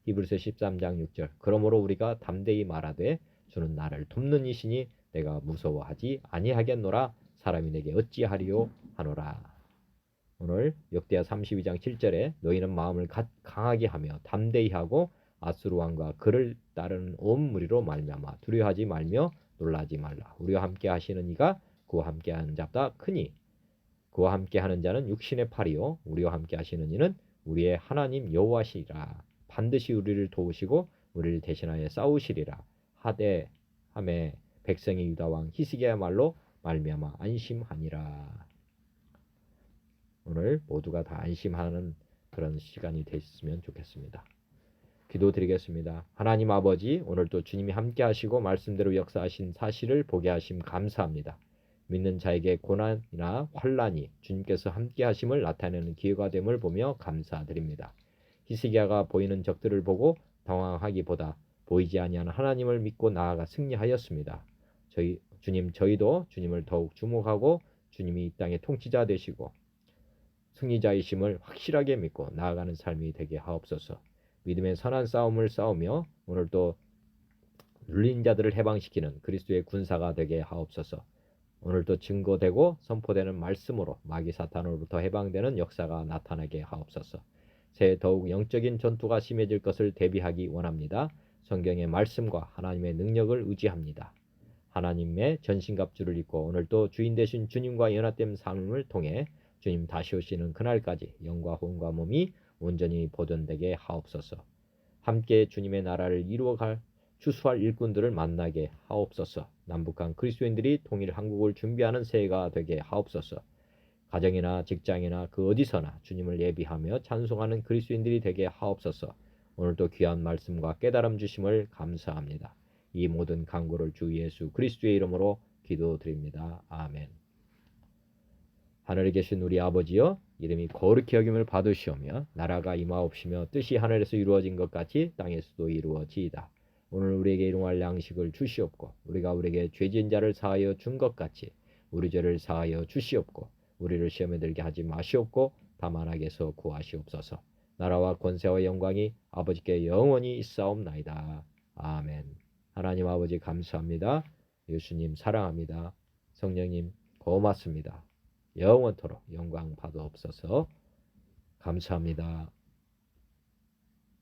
[SPEAKER 1] 히브리서 13장 6절 그러므로 우리가 담대히 말하되 주는 나를 돕는 이시니 내가 무서워하지 아니하겠노라. 사람이 내게 어찌하리요 하노라. 오늘 역대하 32장 7절에 너희는 마음을 강하게 하며 담대히 하고 아수르 왕과 그를 따르는 온 무리로 말미암아 두려워하지 말며 놀라지 말라. 우리와 함께 하시는 이가 그와 함께 하는 자보다 크니 그와 함께 하는 자는 육신의 팔이요 우리와 함께 하시는 이는 우리의 하나님 여호와시리라. 반드시 우리를 도우시고 우리를 대신하여 싸우시리라 하되 하매 백성이 유다 왕 히스기야 말로 말미암아 안심하니라. 오늘 모두가 다 안심하는 그런 시간이 됐으면 좋겠습니다. 기도드리겠습니다. 하나님 아버지, 오늘도 주님이 함께 하시고 말씀대로 역사하신 사실을 보게 하심 감사합니다. 믿는 자에게 고난이나 환난이 주님께서 함께 하심을 나타내는 기회가 됨을 보며 감사드립니다. 히스기야가 보이는 적들을 보고 당황하기보다 보이지 아니하는 하나님을 믿고 나아가 승리하였습니다. 저희도 주님을 더욱 주목하고 주님이 이 땅의 통치자 되시고 승리자이심을 확실하게 믿고 나아가는 삶이 되게 하옵소서. 믿음의 선한 싸움을 싸우며 오늘도 눌린 자들을 해방시키는 그리스도의 군사가 되게 하옵소서. 오늘도 증거되고 선포되는 말씀으로 마귀 사탄으로부터 해방되는 역사가 나타나게 하옵소서. 새해 더욱 영적인 전투가 심해질 것을 대비하기 원합니다. 성경의 말씀과 하나님의 능력을 의지합니다. 하나님의 전신갑주를 입고 오늘도 주인 되신 주님과 연합된 삶을 통해 주님 다시 오시는 그날까지 영과 혼과 몸이 온전히 보존되게 하옵소서. 함께 주님의 나라를 이루어갈 추수할 일꾼들을 만나게 하옵소서. 남북한 그리스도인들이 통일 한국을 준비하는 새해가 되게 하옵소서. 가정이나 직장이나 그 어디서나 주님을 예비하며 찬송하는 그리스도인들이 되게 하옵소서. 오늘도 귀한 말씀과 깨달음 주심을 감사합니다. 이 모든 간구를 주 예수 그리스도의 이름으로 기도드립니다. 아멘. 하늘에 계신 우리 아버지여, 이름이 거룩히 여김을 받으시오며 나라가 임하옵시며 뜻이 하늘에서 이루어진 것 같이 땅에서도 이루어지이다. 오늘 우리에게 일용할 양식을 주시옵고 우리가 우리에게 죄진 자를 사하여 준 것 같이 우리 죄를 사하여 주시옵고 우리를 시험에 들게 하지 마시옵고 다만 악에서 구하시옵소서. 나라와 권세와 영광이 아버지께 영원히 있사옵나이다. 아멘. 하나님 아버지 감사합니다. 예수님 사랑합니다. 성령님 고맙습니다. 영원토록 영광 받아옵소서. 감사합니다.